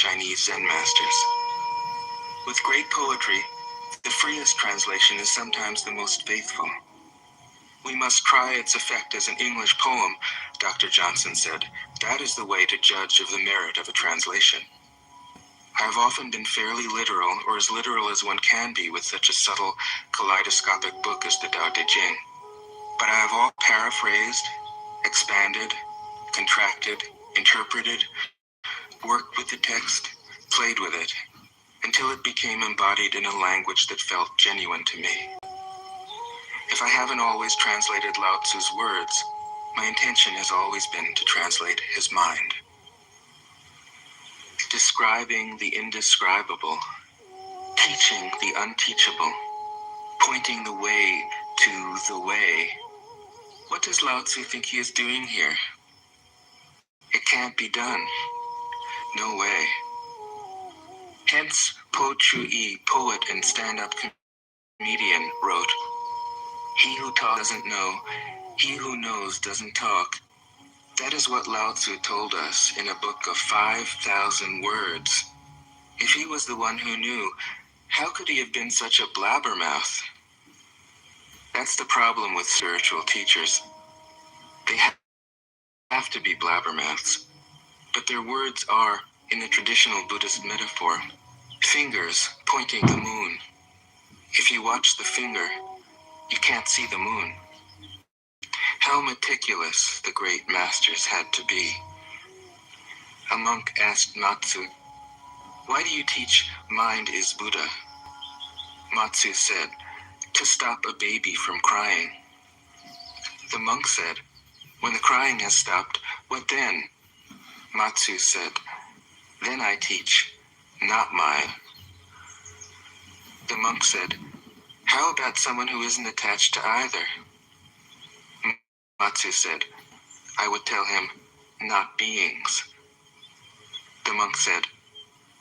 Chinese Zen masters. With great poetry, the freest translation is sometimes the most faithful. We must try its effect as an English poem, Dr. Johnson said. That is the way to judge of the merit of a translation. I have often been fairly literal, or as literal as one can be with such a subtle, kaleidoscopic book as the Tao Te Ching. But I have all paraphrased, expanded, contracted, interpreted, worked with the text, played with it, until it became embodied in a language that felt genuine to me. If I haven't always translated Lao Tzu's words, my intention has always been to translate his mind. Describing the indescribable, teaching the unteachable, pointing the way to the way. What does Lao Tzu think he is doing here? It can't be done. No way. Hence, Po Chu-yi, poet and stand-up comedian, wrote, "He who talks doesn't know, he who knows doesn't talk." That is what Lao Tzu told us in a book of 5,000 words. If he was the one who knew, how could he have been such a blabbermouth? That's the problem with spiritual teachers. They have to be blabbermouths, but their words are, in the traditional Buddhist metaphor, fingers pointing the moon. If you watch the finger, you can't see the moon. How meticulous the great masters had to be. A monk asked Matsu, "Why do you teach mind is Buddha?" Matsu said, "To stop a baby from crying." The monk said, "When the crying has stopped, what then?" Matsu said, "Then I teach, not mind." The monk said, "How about someone who isn't attached to either?" Matsu said, "I would tell him, not beings." The monk said,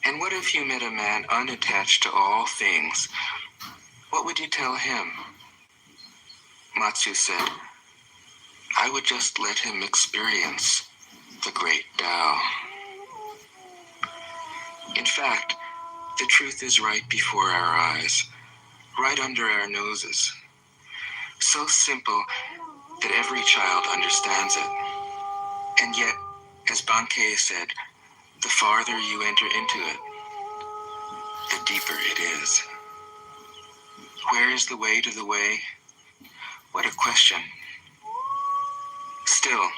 "And what if you met a man unattached to all things? What would you tell him?" Matsu said, "I would just let him experience the great Tao." In fact, the truth is right before our eyes, right under our noses. So simple that every child understands it. And yet, as Bankei said, the farther you enter into it, the deeper it is. Where is the way to the way? What a question. Still,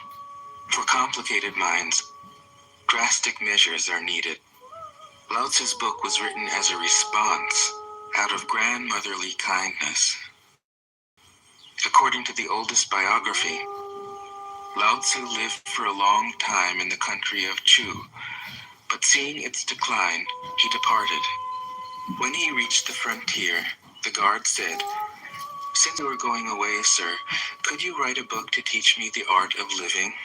for complicated minds, drastic measures are needed. Lao Tzu's book was written as a response out of grandmotherly kindness. According to the oldest biography, Lao Tzu lived for a long time in the country of Chu, but seeing its decline, he departed. When he reached the frontier, the guard said, "Since you are going away, sir, could you write a book to teach me the art of living?"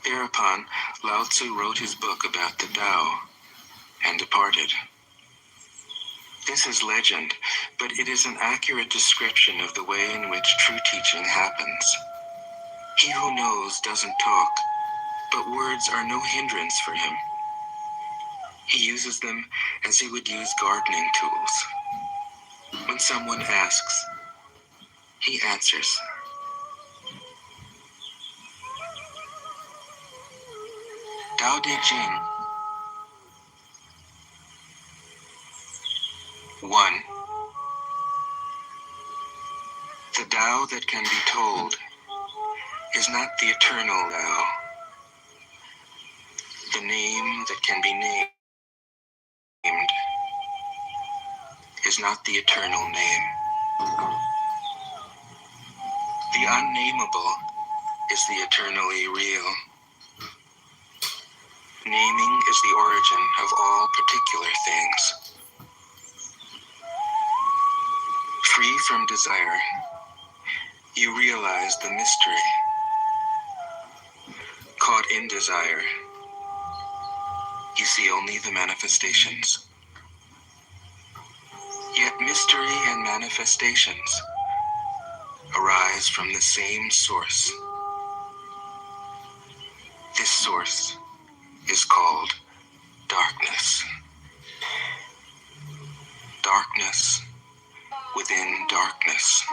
Thereupon, Lao Tzu wrote his book about the Tao and departed. This is legend, but it is an accurate description of the way in which true teaching happens. He who knows doesn't talk, but words are no hindrance for him. He uses them as he would use gardening tools. When someone asks, he answers. Tao Te Ching. 1. The Tao that can be told is not the eternal Tao. The name that can be named is not the eternal name. The unnameable is the eternally real. Naming is the origin of all particular things. Free from desire, you realize the mystery. Caught in desire, you see only the manifestations. Yet mystery and manifestations arise from the same source. This source is called darkness. Darkness within darkness.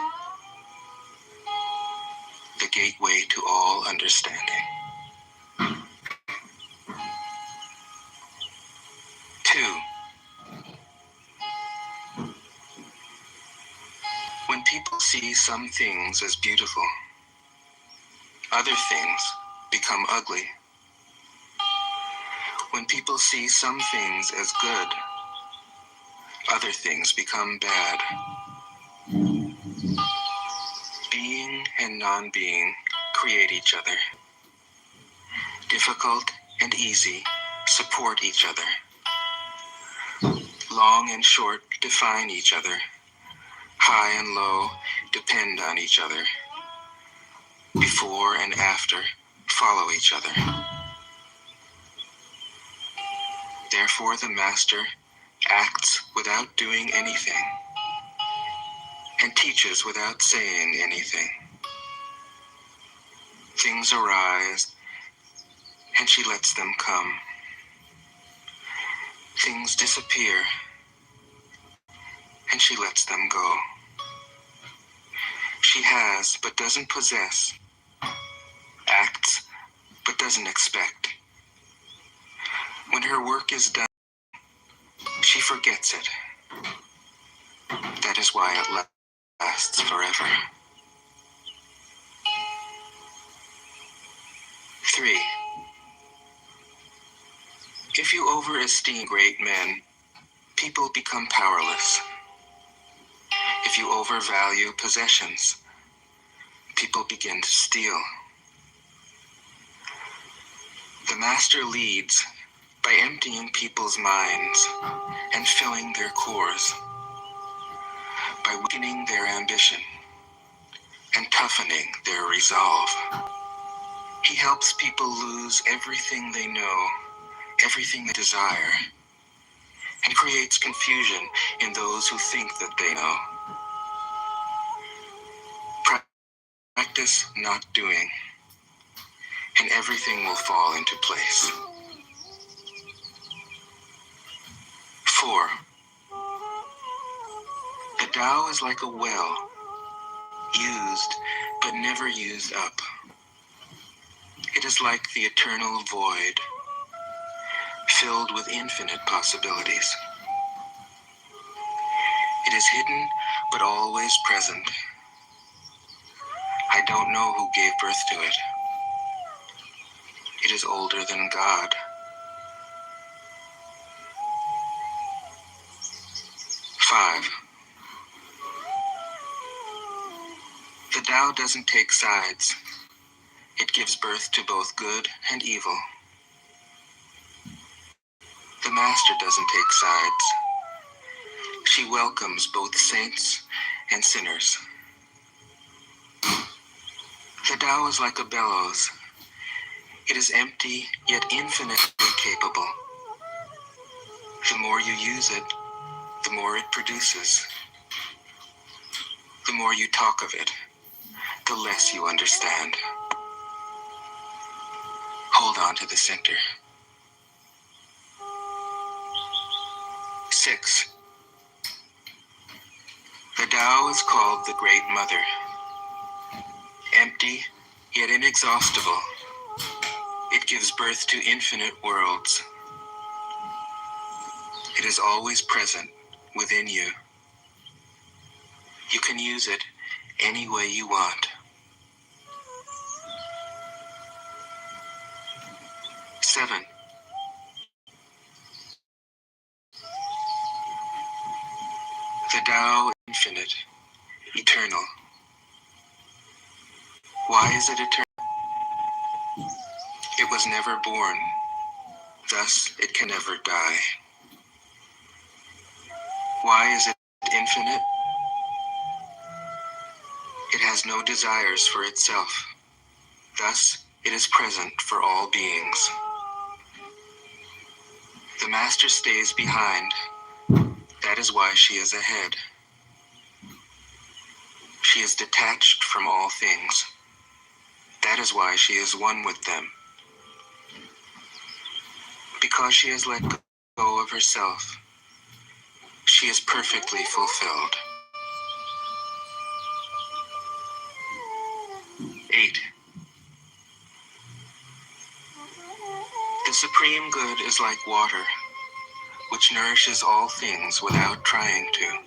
The gateway to all understanding. 2. When people see some things as beautiful, other things become ugly. When people see some things as good, other things become bad. Being and non-being create each other. Difficult and easy support each other. Long and short define each other. High and low depend on each other. Before and after follow each other. Therefore the master acts without doing anything and teaches without saying anything. Things arise and she lets them come. Things disappear and she lets them go. She has but doesn't possess, acts but doesn't expect. When her work is done, she forgets it. That is why it lasts forever. 3. If you overesteem great men, people become powerless. If you overvalue possessions, people begin to steal. The master leads by emptying people's minds and filling their cores, by weakening their ambition and toughening their resolve. He helps people lose everything they know, everything they desire, and creates confusion in those who think that they know. Practice not doing, and everything will fall into place. 4. The Tao is like a well, used but never used up. It is like the eternal void, filled with infinite possibilities. It is hidden but always present. I don't know who gave birth to it. It is older than God. 5. The Tao doesn't take sides. It gives birth to both good and evil. The Master doesn't take sides. She welcomes both saints and sinners. The Tao is like a bellows. It is empty, yet infinitely capable. The more you use it, the more it produces. The more you talk of it, the less you understand. Hold on to the center. 6. The Tao is called the Great Mother. Empty, yet inexhaustible, it gives birth to infinite worlds. It is always present within you. You can use it any way you want. 7. The Tao is infinite, eternal. Why is it eternal? It was never born, thus it can never die. Why is it infinite? It has no desires for itself, thus it is present for all beings. The Master stays behind. That is why she is ahead. She is detached from all things. That is why she is one with them. Because she has let go of herself. She is perfectly fulfilled. 8. The supreme good is like water, which nourishes all things without trying to.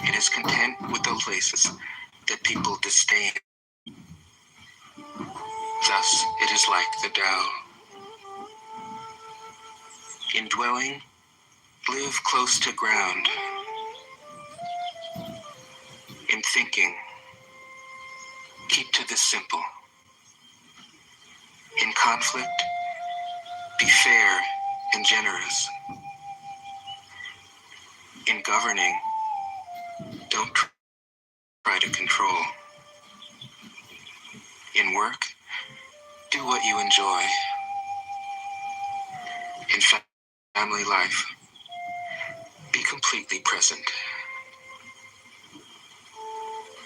It is content with the places that people disdain. Thus, it is like the Tao. In dwelling, live close to ground. In thinking, keep to the simple. In conflict, be fair and generous. In governing, don't try to control. In work, do what you enjoy. In family life, be completely present.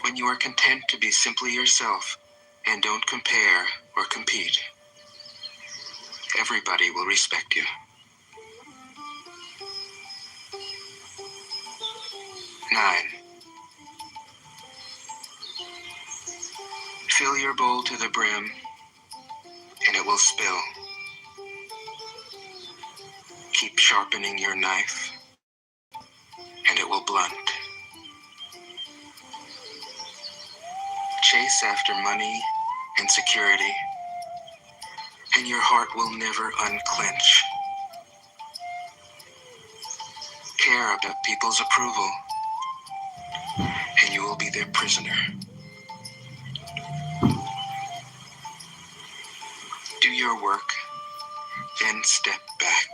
When you are content to be simply yourself and don't compare or compete, everybody will respect you. 9. Fill your bowl to the brim, and it will spill. Keep sharpening your knife, and it will blunt. Chase after money and security, and your heart will never unclench. Care about people's approval, and you will be their prisoner. Do your work, then step back.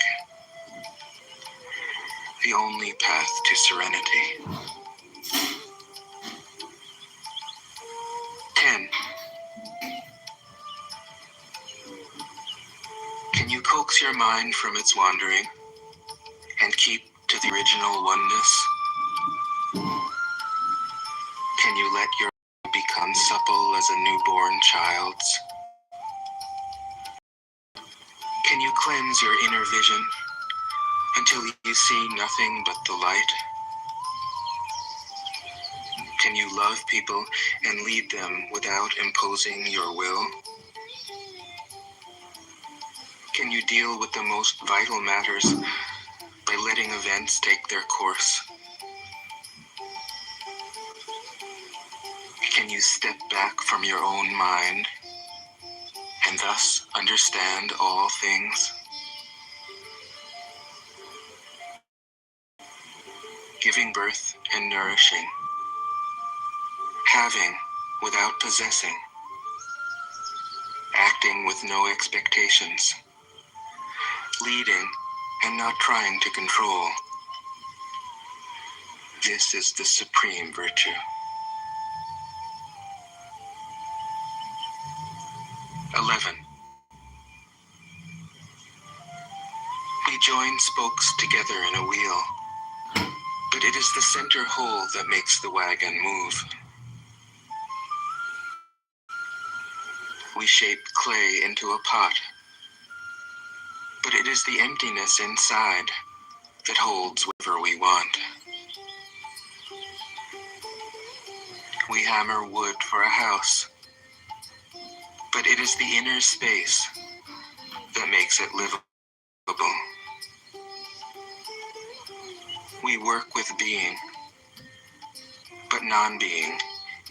The only path to serenity. 10. Can you coax your mind from its wandering and keep to the original oneness? Can you let your become supple as a newborn child's? Can you cleanse your inner vision until you see nothing but the light? Can you love people and lead them without imposing your will? Can you deal with the most vital matters by letting events take their course? Can you step back from your own mind and thus understand all things? Giving birth and nourishing, having without possessing, acting with no expectations, leading and not trying to control. This is the supreme virtue. 11. We join spokes together in a wheel, but it is the center hole that makes the wagon move. We shape clay into a pot, but it is the emptiness inside that holds whatever we want. We hammer wood for a house, but it is the inner space that makes it livable. We work with being, but non-being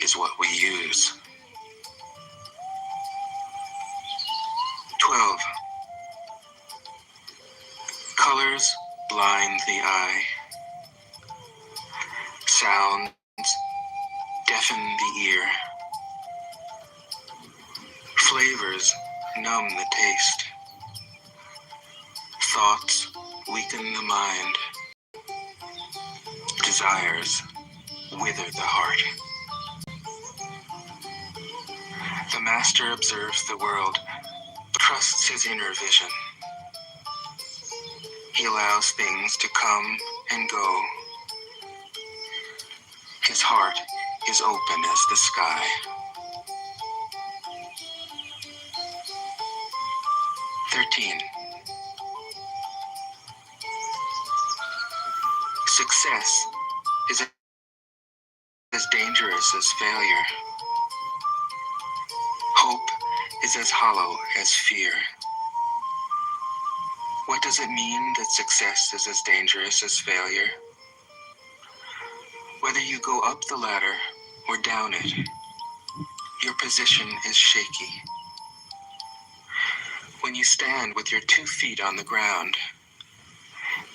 is what we use. 12. Colors blind the eye. Sounds deafen the ear. Flavors numb the taste. Thoughts weaken the mind. Desires wither the heart. The master observes the world, but trusts his inner vision. He allows things to come and go. His heart is open as the sky. 13. Success is as dangerous as failure. Hope is as hollow as fear. What does it mean that success is as dangerous as failure? Whether you go up the ladder or down it, your position is shaky. When you stand with your 2 feet on the ground,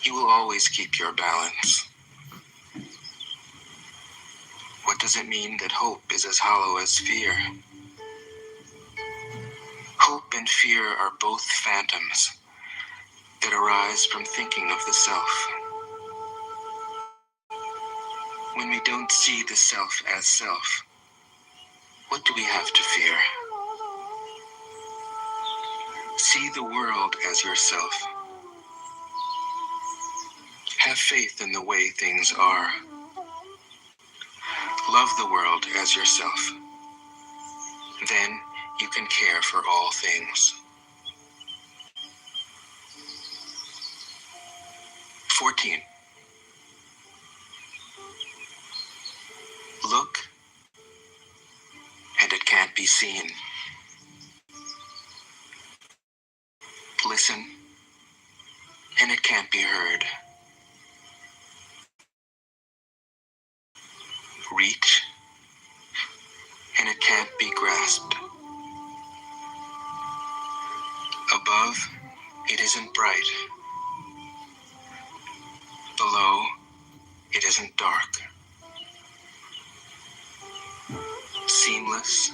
you will always keep your balance. What does it mean that hope is as hollow as fear? Hope and fear are both phantoms that arise from thinking of the self. When we don't see the self as self, what do we have to fear? See the world as yourself. Have faith in the way things are. Love the world as yourself. Then you can care for all things. 14. Look, and it can't be seen. Listen, and it can't be heard. Reach, and it can't be grasped. Above, it isn't bright. Below, it isn't dark. Seamless,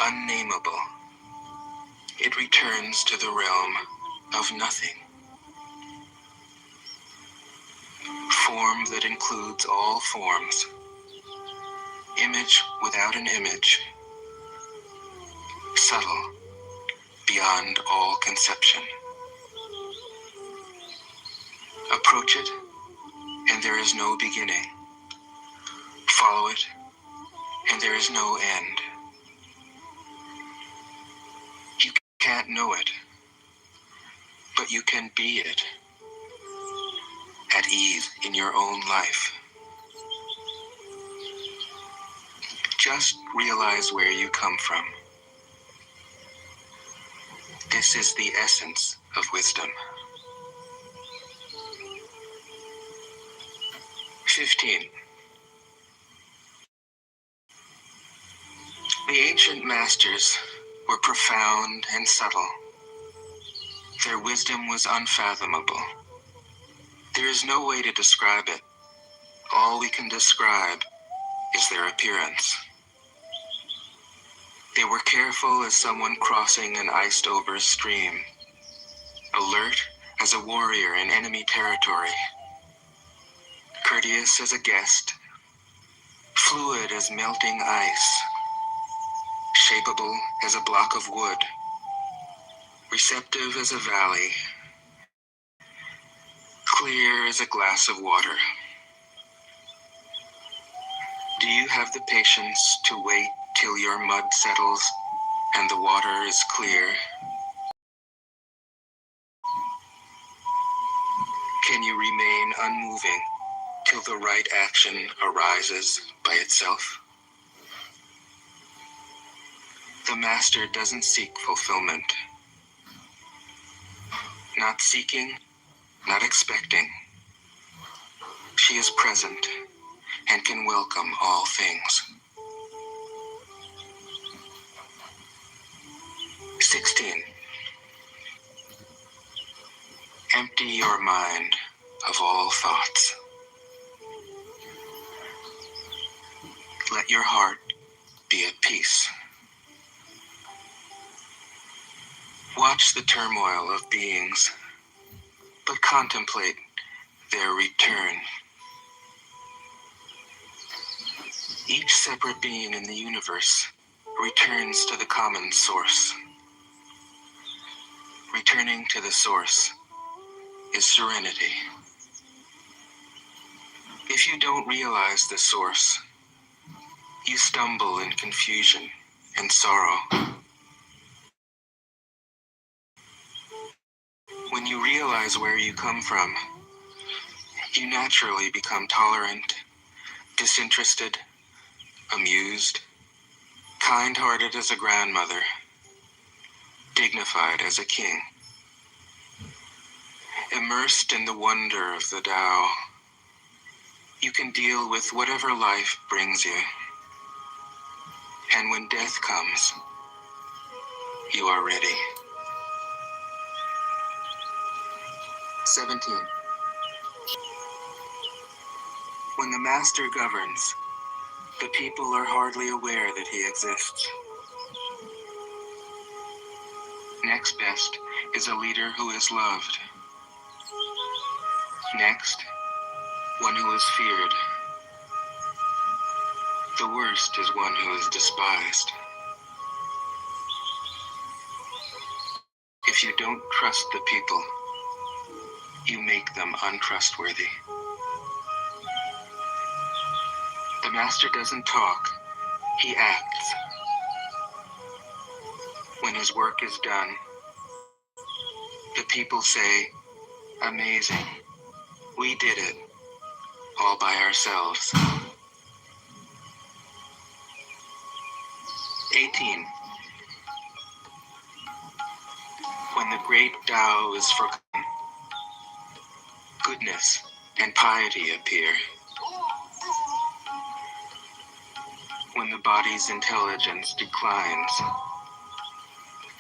unnameable, it returns to the realm of nothing. Form that includes all forms. Image without an image. Subtle, beyond all conception. Approach it, and there is no beginning. Follow it, and there is no end. You can't know it, but you can be it, at ease in your own life. Just realize where you come from. This is the essence of wisdom. 15. The ancient masters were profound and subtle. Their wisdom was unfathomable. There is no way to describe it. All we can describe is their appearance. They were careful as someone crossing an iced-over stream, alert as a warrior in enemy territory, courteous as a guest, fluid as melting ice, shapeable as a block of wood, receptive as a valley, clear as a glass of water. Do you have the patience to wait till your mud settles and the water is clear? Can you remain unmoving till the right action arises by itself? The master doesn't seek fulfillment. Not seeking, not expecting. She is present and can welcome all things. 16. Empty your mind of all thoughts. Let your heart be at peace. Watch the turmoil of beings, but contemplate their return. Each separate being in the universe returns to the common source. Returning to the source is serenity. If you don't realize the source, you stumble in confusion and sorrow. When you realize where you come from, You naturally become tolerant, disinterested, amused, kind-hearted as a grandmother, dignified as a king. Immersed in the wonder of the Tao, you can deal with whatever life brings you. And when death comes, you are ready. 17. When the master governs, the people are hardly aware that he exists. Next best is a leader who is loved. Next, one who is feared. The worst is one who is despised. If you don't trust the people, you make them untrustworthy. The master doesn't talk, he acts. When his work is done, the people say, "Amazing, we did it, all by ourselves." 18. When the great Tao is forgotten, goodness and piety appear. When the body's intelligence declines,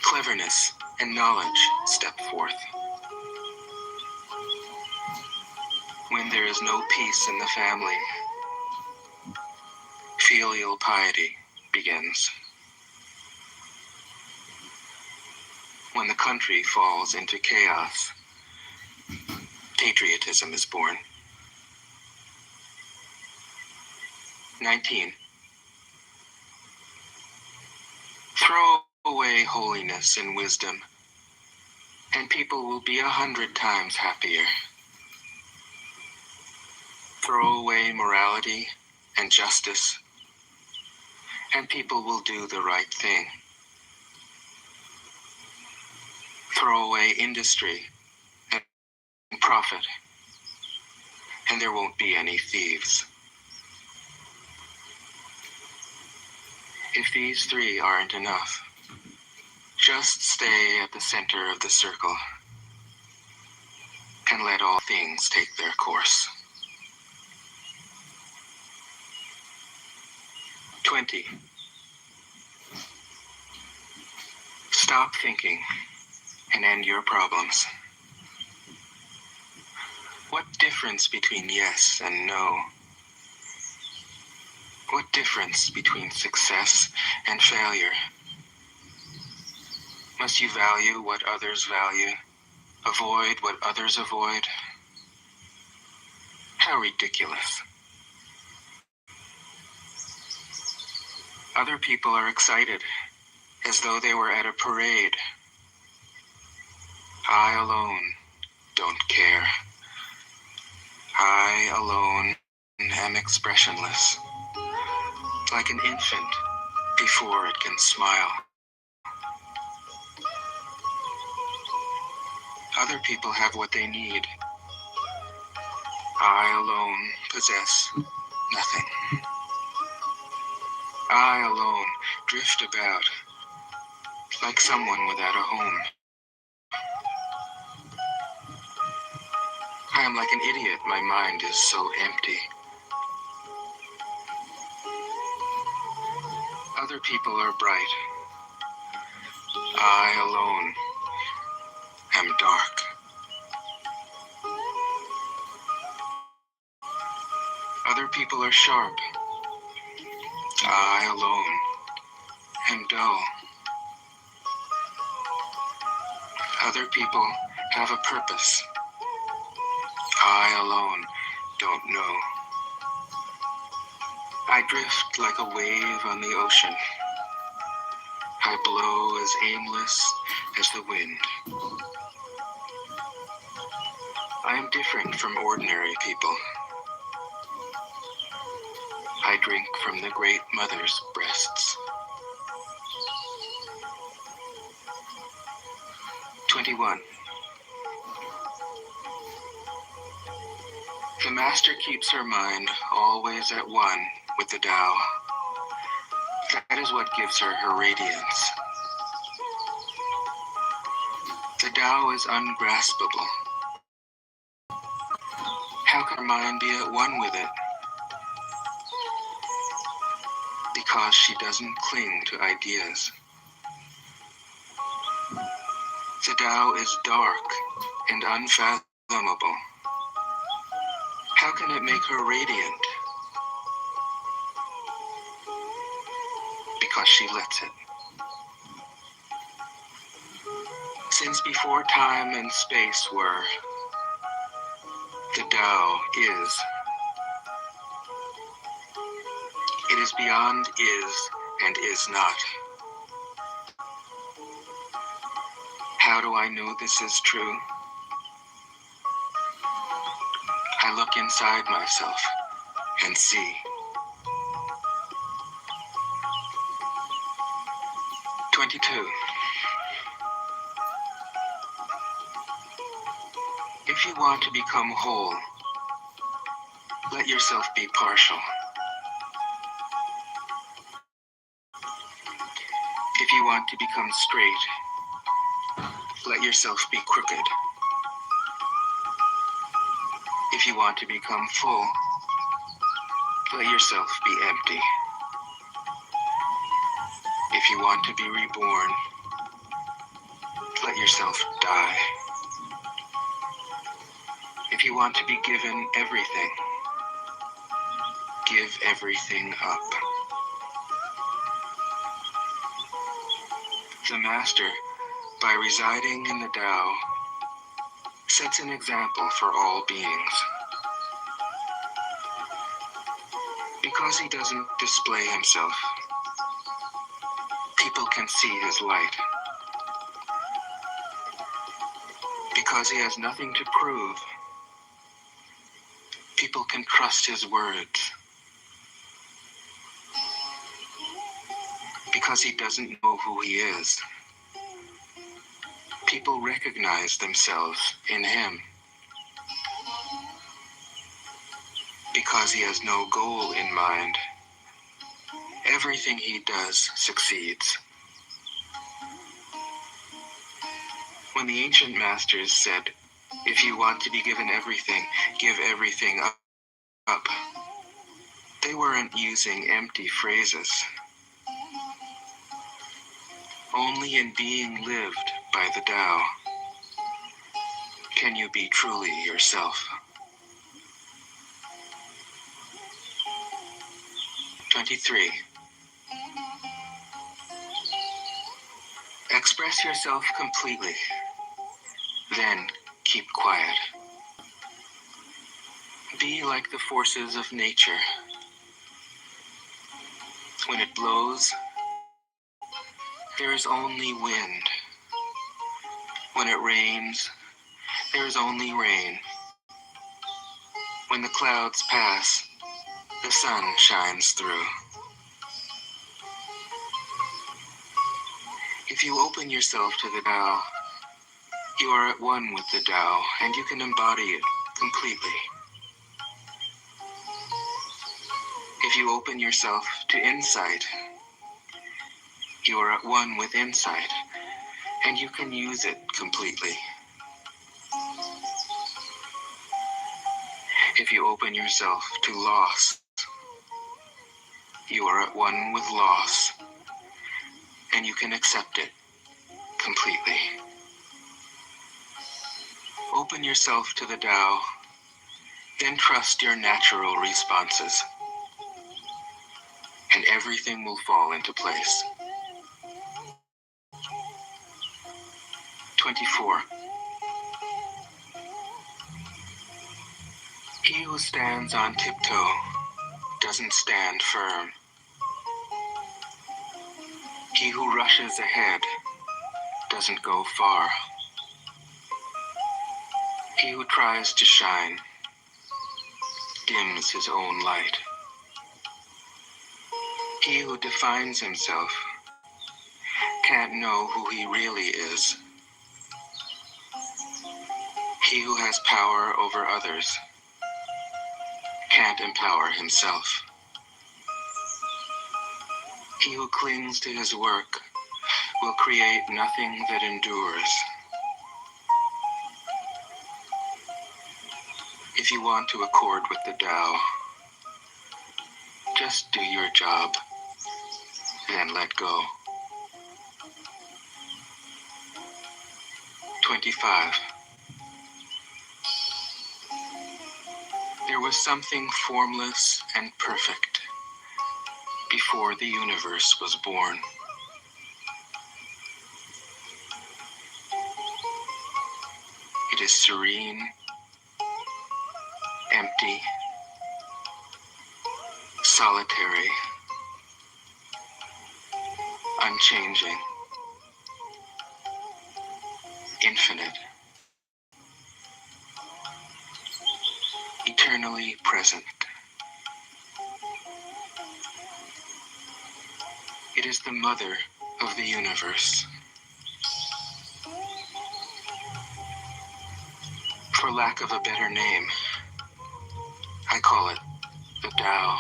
cleverness and knowledge step forth. When there is no peace in the family, filial piety begins. When the country falls into chaos, patriotism is born. 19. Throw away holiness and wisdom, and people will be 100 times happier. Throw away morality and justice, and people will do the right thing. Throw away industry and profit, and there won't be any thieves. If these three aren't enough, just stay at the center of the circle and let all things take their course. 20. Stop thinking and end your problems. What difference between yes and no? What difference between success and failure? Must you value what others value, avoid what others avoid? How ridiculous. Other people are excited, as though they were at a parade. I alone don't care. I alone am expressionless, like an infant before it can smile. Other people have what they need. I alone possess nothing. I alone drift about, like someone without a home. I am like an idiot, my mind is so empty. Other people are bright. I alone am dark. Other people are sharp. I alone am dull. Other people have a purpose. I alone don't know. I drift like a wave on the ocean. I blow as aimless as the wind. I am different from ordinary people. I drink from the great mother's breasts. 21. The Master keeps her mind always at one with the Tao. That is what gives her her radiance. The Tao is ungraspable. How can her mind be at one with it? Because she doesn't cling to ideas. The Tao is dark and unfathomable. How can it make her radiant? Because she lets it. Since before time and space were, the Tao is. It is beyond is and is not. How do I know this is true? I look inside myself and see. 22. If you want to become whole, let yourself be partial. If you want to become straight, let yourself be crooked. If you want to become full, let yourself be empty. If you want to be reborn, let yourself die. If you want to be given everything, give everything up. The Master, by residing in the Tao, sets an example for all beings. Because he doesn't display himself, people can see his light. Because he has nothing to prove, people can trust his words. Because he doesn't know who he is, people recognize themselves in him. Because he has no goal in mind, everything he does succeeds. When the ancient masters said, if you want to be given everything, give everything up, they weren't using empty phrases. Only in being lived by the Tao can you be truly yourself. 23. Express yourself completely, then keep quiet. Be like the forces of nature. When it blows, there is only wind. When it rains, there is only rain. When the clouds pass, the sun shines through. If you open yourself to the Tao, you are at one with the Tao, and you can embody it completely. If you open yourself to insight, you are at one with insight, and you can use it completely. If you open yourself to loss, you are at one with loss, and you can accept it completely. Open yourself to the Tao, then trust your natural responses, and everything will fall into place. 24. He who stands on tiptoe doesn't stand firm. He who rushes ahead doesn't go far. He who tries to shine dims his own light. He who defines himself can't know who he really is. He who has power over others can't empower himself. He who clings to his work will create nothing that endures. If you want to accord with the Tao, just do your job, then let go. 25. There was something formless and perfect before the universe was born. It is serene, empty, solitary, unchanging, infinite, eternally present. It is the mother of the universe. For lack of a better name, I call it the Tao.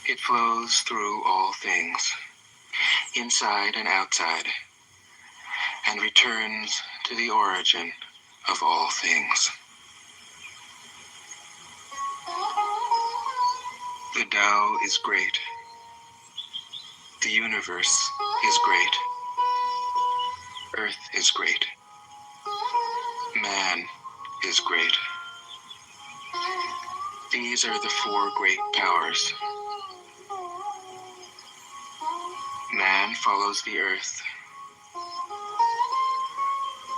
It flows through all things, inside and outside, and returns to the origin of all things. The Tao is great. The universe is great. Earth is great. Man is great. These are the four great powers. Man follows the earth.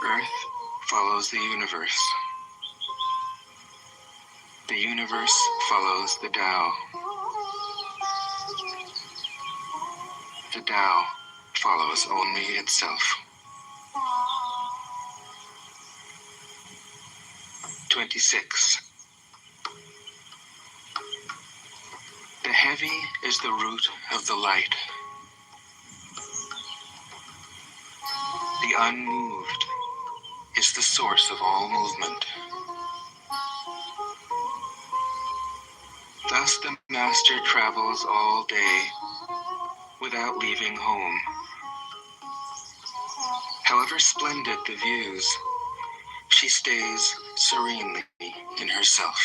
Earth follows the universe. The universe follows the Tao. The Tao follows only itself. 26. The heavy is the root of the light. The unmoved is the source of all movement. Thus the master travels all day without leaving home. However splendid the views, she stays serenely in herself.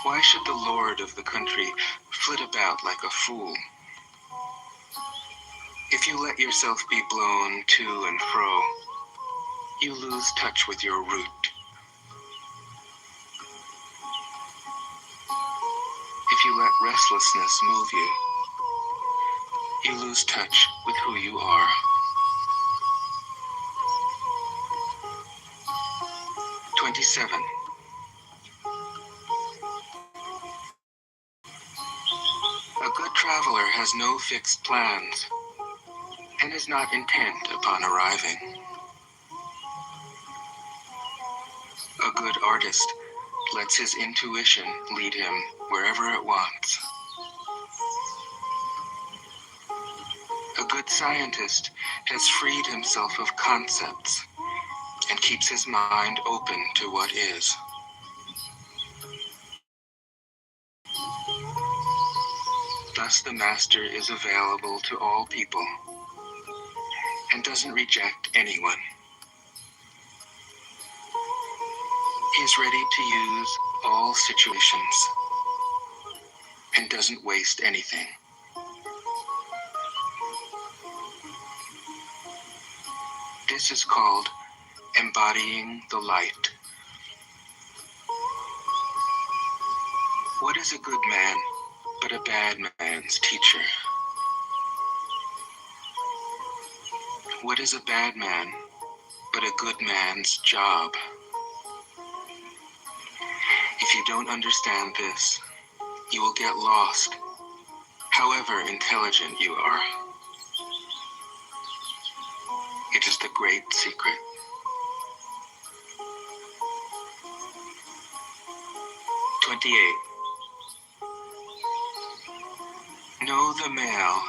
Why should the lord of the country flit about like a fool? If you let yourself be blown to and fro, you lose touch with your root. If you let restlessness move you, you lose touch with who you are. 27. A good traveler has no fixed plans and is not intent upon arriving. A good artist lets his intuition lead him wherever it wants. A good scientist has freed himself of concepts and keeps his mind open to what is. Thus the master is available to all people and doesn't reject anyone. He is ready to use all situations and doesn't waste anything. This is called embodying the light. What is a good man but a bad man's teacher? What is a bad man but a good man's job? If you don't understand this, you will get lost, however intelligent you are. It is the great secret. 28. Know the male,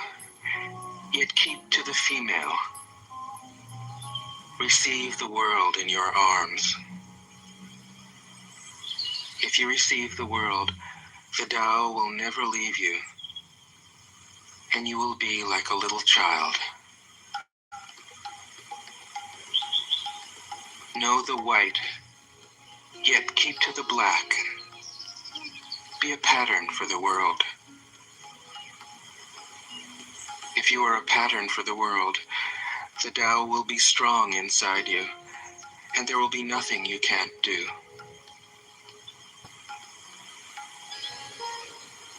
yet keep to the female. Receive the world in your arms. If you receive the world, the Tao will never leave you, and you will be like a little child. Know the white, yet keep to the black. Be a pattern for the world. If you are a pattern for the world, the Tao will be strong inside you, and there will be nothing you can't do.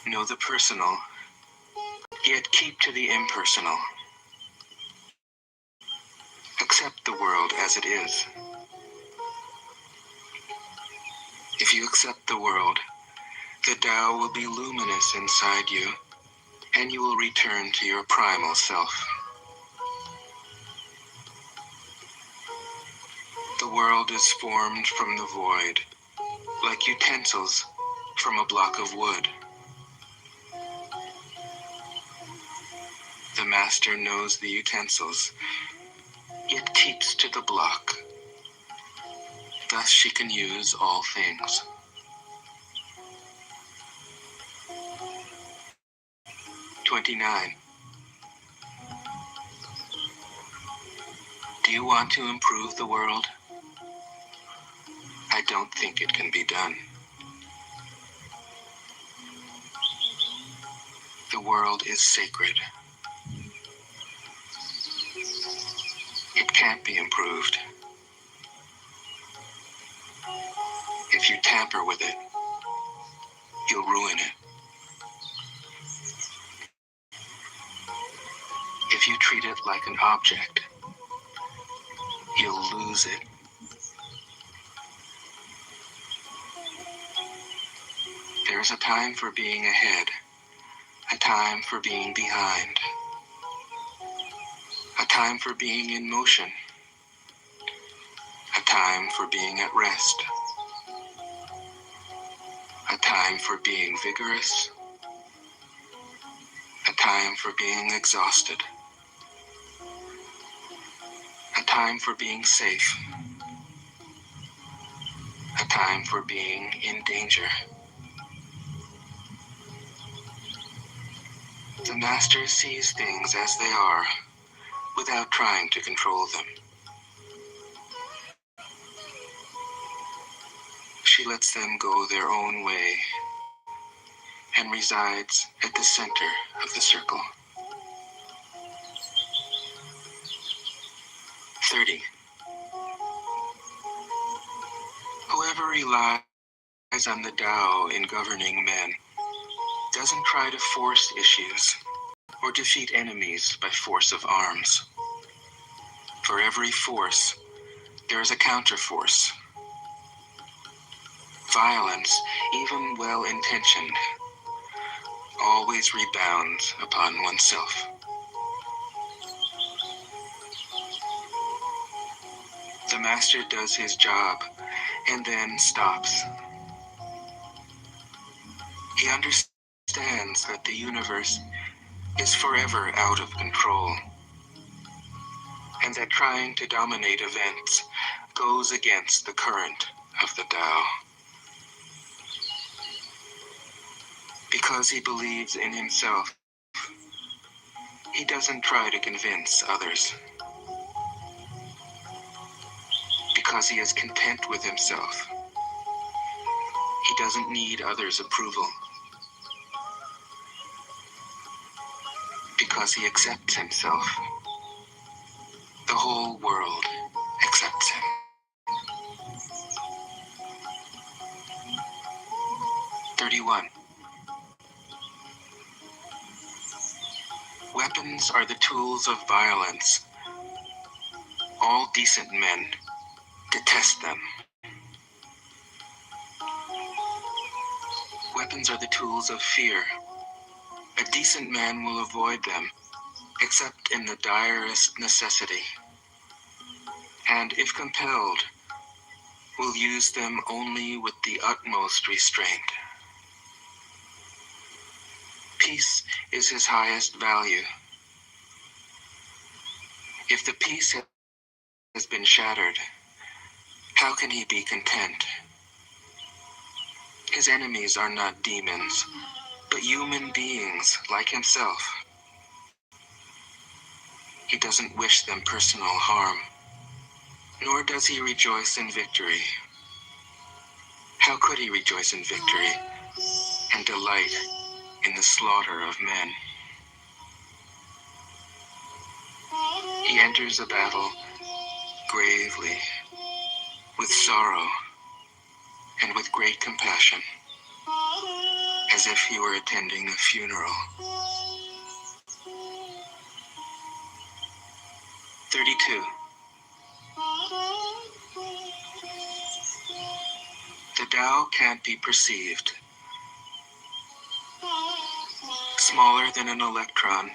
Know the personal, yet keep to the impersonal. Accept the world as it is. If you accept the world, the Tao will be luminous inside you, and you will return to your primal self. The world is formed from the void, like utensils from a block of wood. The master knows the utensils, yet keeps to the block. Thus she can use all things. 29. Do you want to improve the world? I don't think it can be done. The world is sacred. It can't be improved. If you tamper with it, you'll ruin it. If you treat it like an object, you'll lose it. There's a time for being ahead, a time for being behind, a time for being in motion, a time for being at rest, a time for being vigorous, a time for being exhausted, a time for being safe, a time for being in danger. The master sees things as they are, without trying to control them. She lets them go their own way and resides at the center of the circle. 30. Whoever relies on the Tao in governing men doesn't try to force issues or defeat enemies by force of arms. For every force, there is a counterforce. Violence, even well-intentioned, always rebounds upon oneself. The master does his job and then stops. He understands that the universe is forever out of control, and that trying to dominate events goes against the current of the Tao. Because he believes in himself, he doesn't try to convince others. Because he is content with himself, he doesn't need others' approval. Because he accepts himself, the whole world accepts him. 31. Weapons are the tools of violence. All decent men detest them. Weapons are the tools of fear. A decent man will avoid them, except in the direst necessity, and if compelled, will use them only with the utmost restraint. Peace is his highest value. If the peace has been shattered, how can he be content? His enemies are not demons, but human beings like himself. He doesn't wish them personal harm, nor does he rejoice in victory. How could he rejoice in victory and delight in the slaughter of men? He enters a battle gravely, with sorrow, and with great compassion, as if he were attending a funeral. 32. The Tao can't be perceived. Smaller than an electron,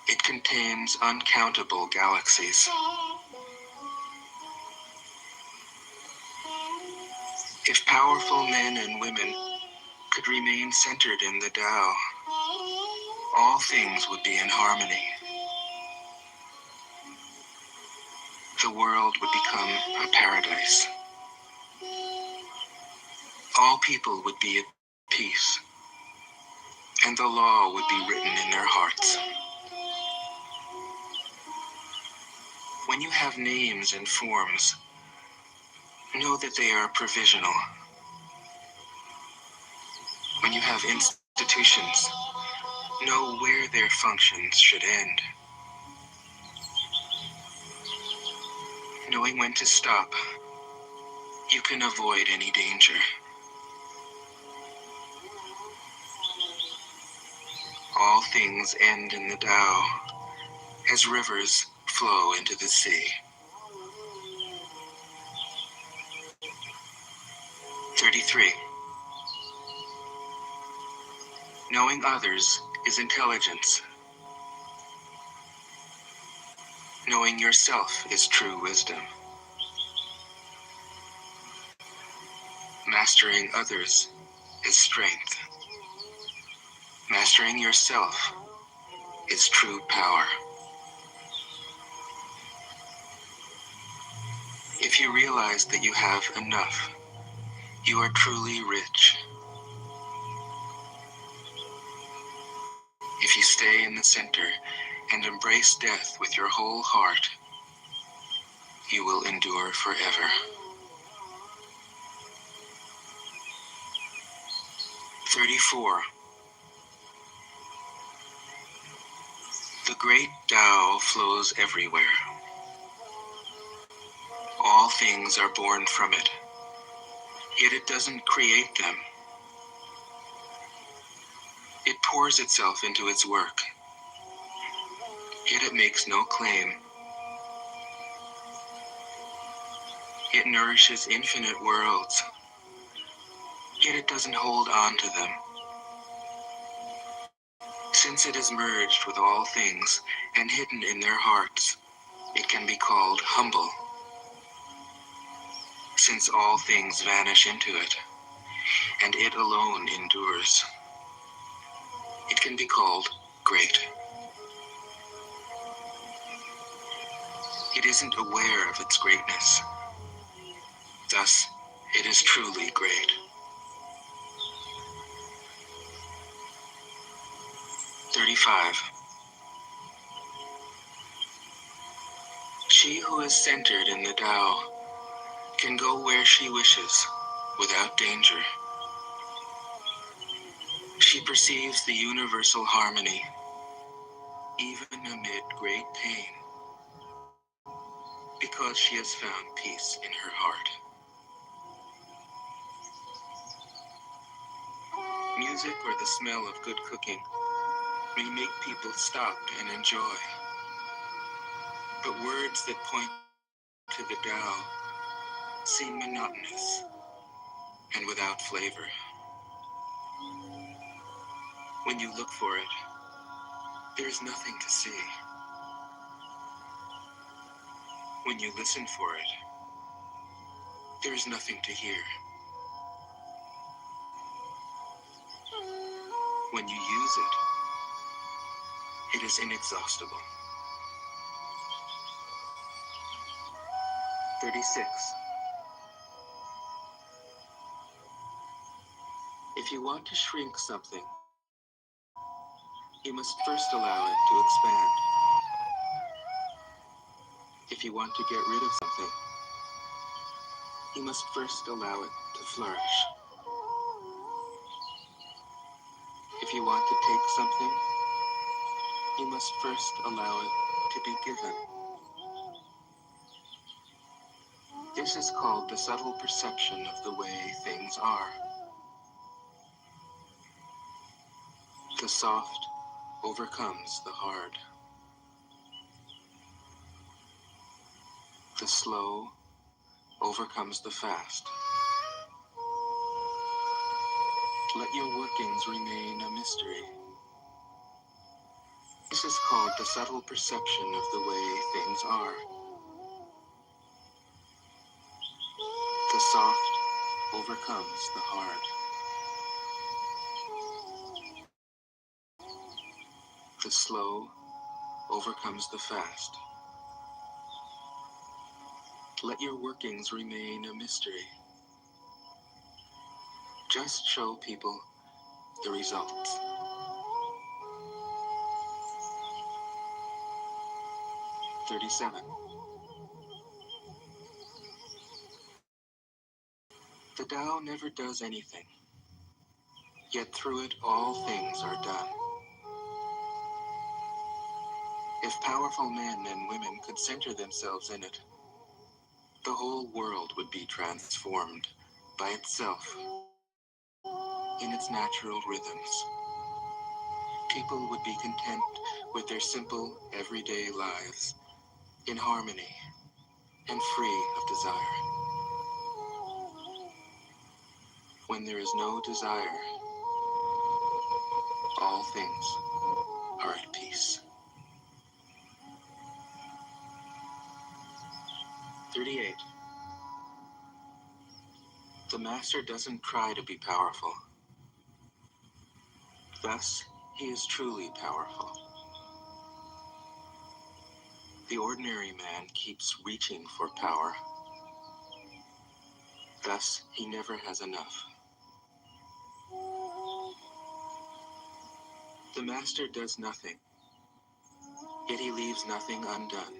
it contains uncountable galaxies. If powerful men and women could remain centered in the Tao, all things would be in harmony. The world would become a paradise. All people would be at peace, and the law would be written in their hearts. When you have names and forms, know that they are provisional. When you have institutions, know where their functions should end. Knowing when to stop, you can avoid any danger. All things end in the Tao, as rivers flow into the sea. 33. Knowing others is intelligence. Knowing yourself is true wisdom. Mastering others is strength. Mastering yourself is true power. If you realize that you have enough, you are truly rich. If you stay in the center and embrace death with your whole heart, you will endure forever. 34. The great Tao flows everywhere. All things are born from it, yet it doesn't create them. It pours itself into its work, yet it makes no claim. It nourishes infinite worlds, yet it doesn't hold on to them. Since it is merged with all things and hidden in their hearts, it can be called humble. Since all things vanish into it, and it alone endures, it can be called great. It isn't aware of its greatness. Thus, it is truly great. 35. She who is centered in the Tao can go where she wishes without danger. She perceives the universal harmony, even amid great pain, because she has found peace in her heart. Music or the smell of good cooking may make people stop and enjoy, but words that point to the Tao seem monotonous and without flavor. When you look for it, there is nothing to see. When you listen for it, there is nothing to hear. When you use it, it is inexhaustible. 36. If you want to shrink something, you must first allow it to expand. If you want to get rid of something, you must first allow it to flourish. If you want to take something, you must first allow it to be given. This is called the subtle perception of the way things are. The soft overcomes the hard. The slow overcomes the fast. Let your workings remain a mystery. This is called the subtle perception of the way things are. The soft overcomes the hard. The slow overcomes the fast. Let your workings remain a mystery. Just show people the results. "37. The Tao never does anything, yet through it all things are done. If powerful men and women could center themselves in it, the whole world would be transformed by itself in its natural rhythms. People would be content with their simple, everyday lives, in harmony and free of desire. When there is no desire, all things are at peace." 38. The master doesn't try to be powerful. Thus, he is truly powerful. The ordinary man keeps reaching for power. Thus, he never has enough. The master does nothing, yet he leaves nothing undone.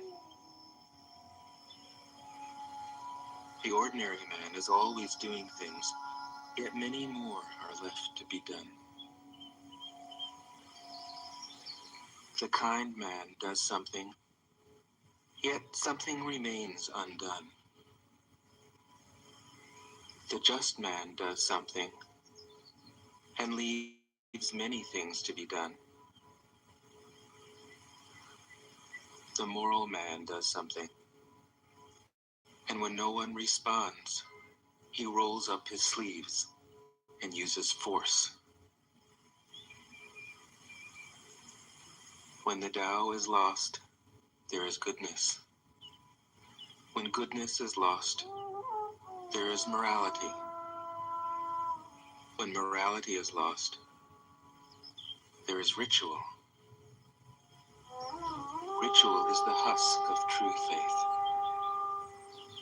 The ordinary man is always doing things, yet many more are left to be done. The kind man does something, yet something remains undone. The just man does something, and leaves many things to be done. The moral man does something, and when no one responds, he rolls up his sleeves and uses force. When the Tao is lost, there is goodness. When goodness is lost, there is morality. When morality is lost, there is ritual. Ritual is the husk of true faith,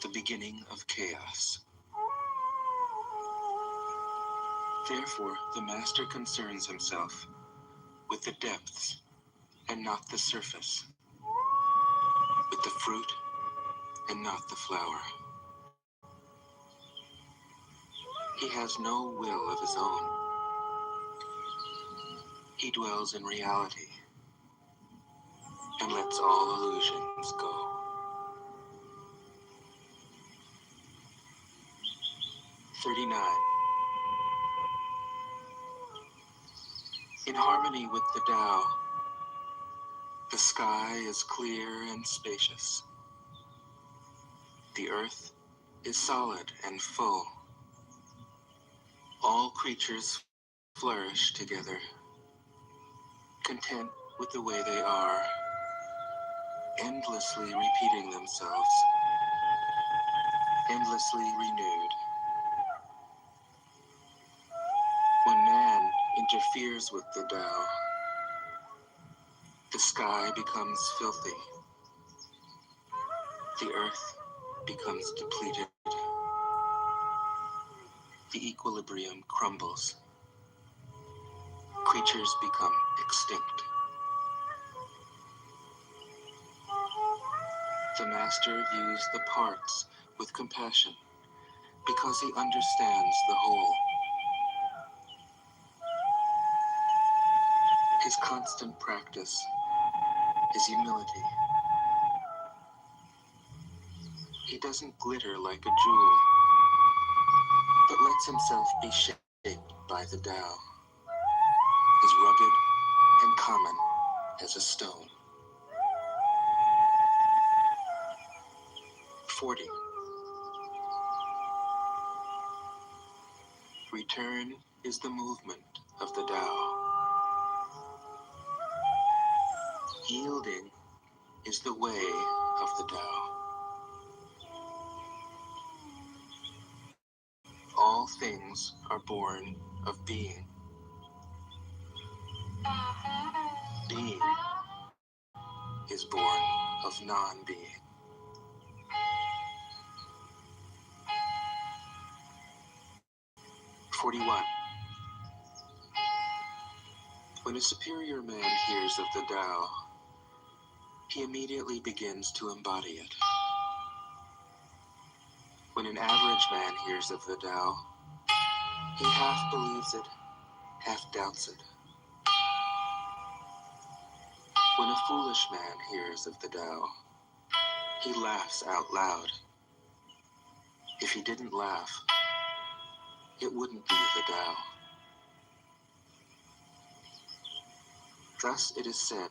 the beginning of chaos. Therefore, the master concerns himself with the depths and not the surface, with the fruit and not the flower. He has no will of his own. He dwells in reality and lets all illusions go. 39. In harmony with the Tao, the sky is clear and spacious. The earth is solid and full. All creatures flourish together, content with the way they are, endlessly repeating themselves, endlessly renewed. When man interferes with the Tao, the sky becomes filthy. The earth becomes depleted. The equilibrium crumbles. Creatures become extinct. The master views the parts with compassion because he understands the whole. His constant practice is humility. He doesn't glitter like a jewel, but lets himself be shaped by the Tao, as rugged and common as a stone. 40. Return is the movement of the Tao. Yielding is the way of the Tao. All things are born of being. Being is born of non-being. '41. When a superior man hears of the Tao, he immediately begins to embody it. When an average man hears of the Tao, he half believes it, half doubts it. When a foolish man hears of the Tao, he laughs out loud. If he didn't laugh, it wouldn't be the Tao. Thus it is said,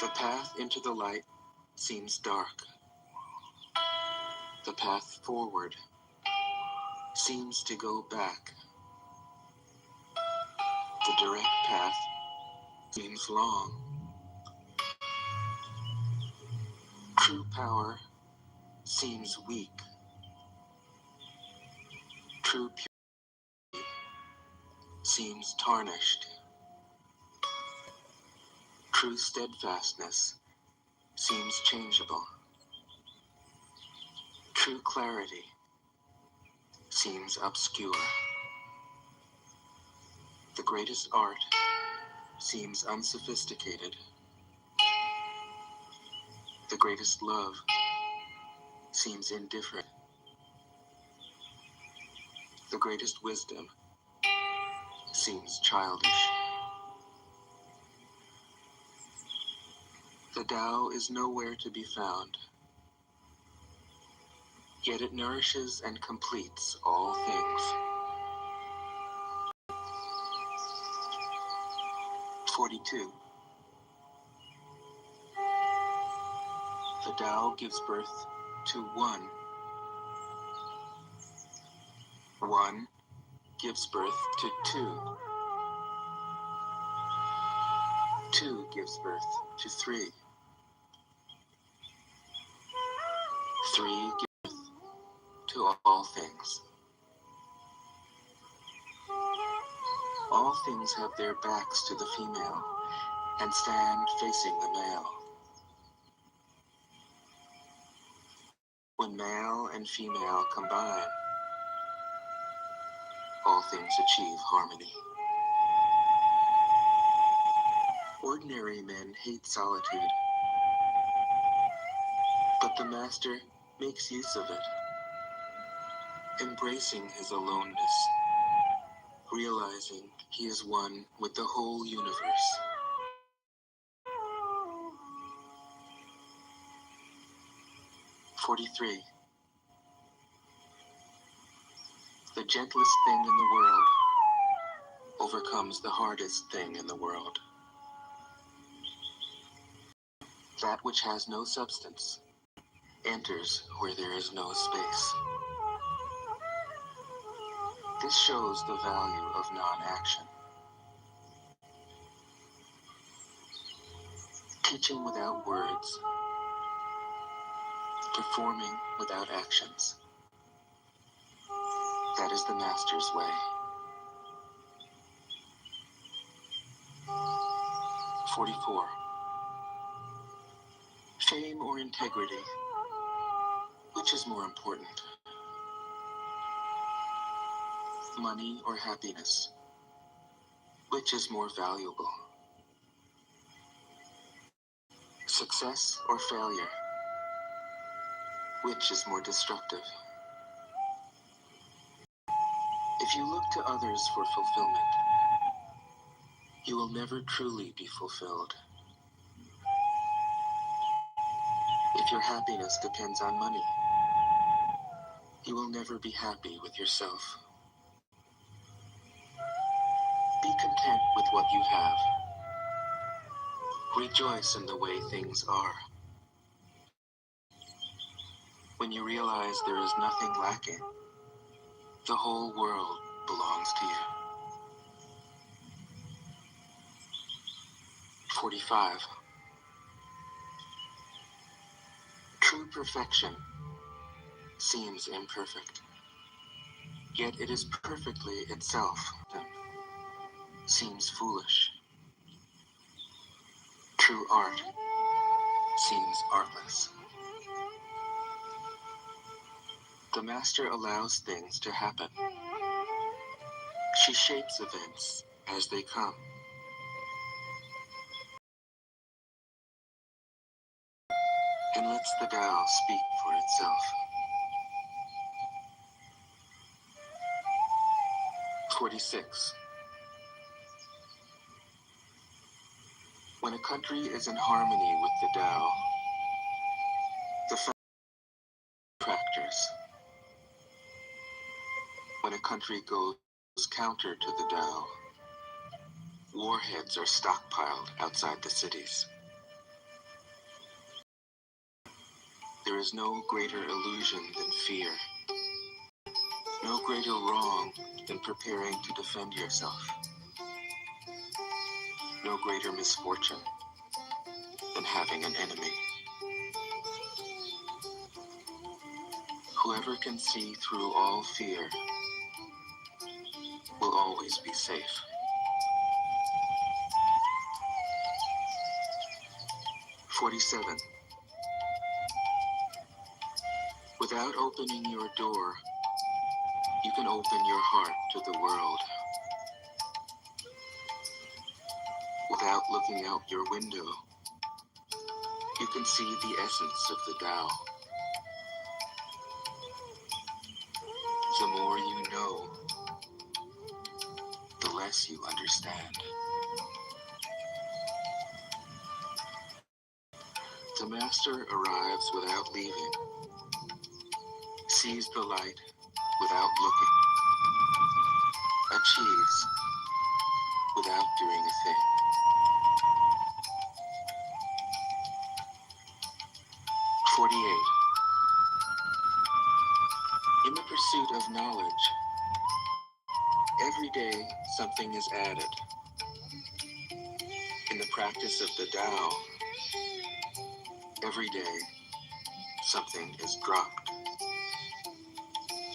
the path into the light seems dark. The path forward seems to go back. The direct path seems long. True power seems weak. True purity seems tarnished. True steadfastness seems changeable. True clarity seems obscure. The greatest art seems unsophisticated. The greatest love seems indifferent. The greatest wisdom seems childish. The Tao is nowhere to be found, yet it nourishes and completes all things. 42. The Tao gives birth to one. One gives birth to two. Two gives birth to three. Three gives birth to all things. All things have their backs to the female and stand facing the male. When male and female combine, all things achieve harmony. Ordinary men hate solitude, but the master makes use of it, embracing his aloneness, realizing he is one with the whole universe. 43. The gentlest thing in the world overcomes the hardest thing in the world. That which has no substance enters where there is no space. This shows the value of non-action. Teaching without words, performing without actions. That is the master's way. 44. Fame or integrity Which is more important? Money or happiness? Which is more valuable? Success or failure? Which is more destructive? If you look to others for fulfillment, you will never truly be fulfilled. If your happiness depends on money, you will never be happy with yourself. Be content with what you have. Rejoice in the way things are. When you realize there is nothing lacking, the whole world belongs to you. 45. True perfection seems imperfect, yet it is perfectly itself. Seems foolish. True art seems artless. The master allows things to happen. She shapes events as they come. And lets the Tao speak for itself. 46. When a country is in harmony with the Tao, the factors. When a country goes counter to the Tao, warheads are stockpiled outside the cities. There is no greater illusion than fear. No greater wrong than preparing to defend yourself. No greater misfortune than having an enemy. Whoever can see through all fear will always be safe. 47. Without opening your door, you can open your heart to the world. Without looking out your window, you can see the essence of the Tao. The more you know, the less you understand. The master arrives without leaving, sees the light without looking, achieves without doing a thing. 48. In the pursuit of knowledge, every day something is added. In the practice of the Tao, every day something is dropped.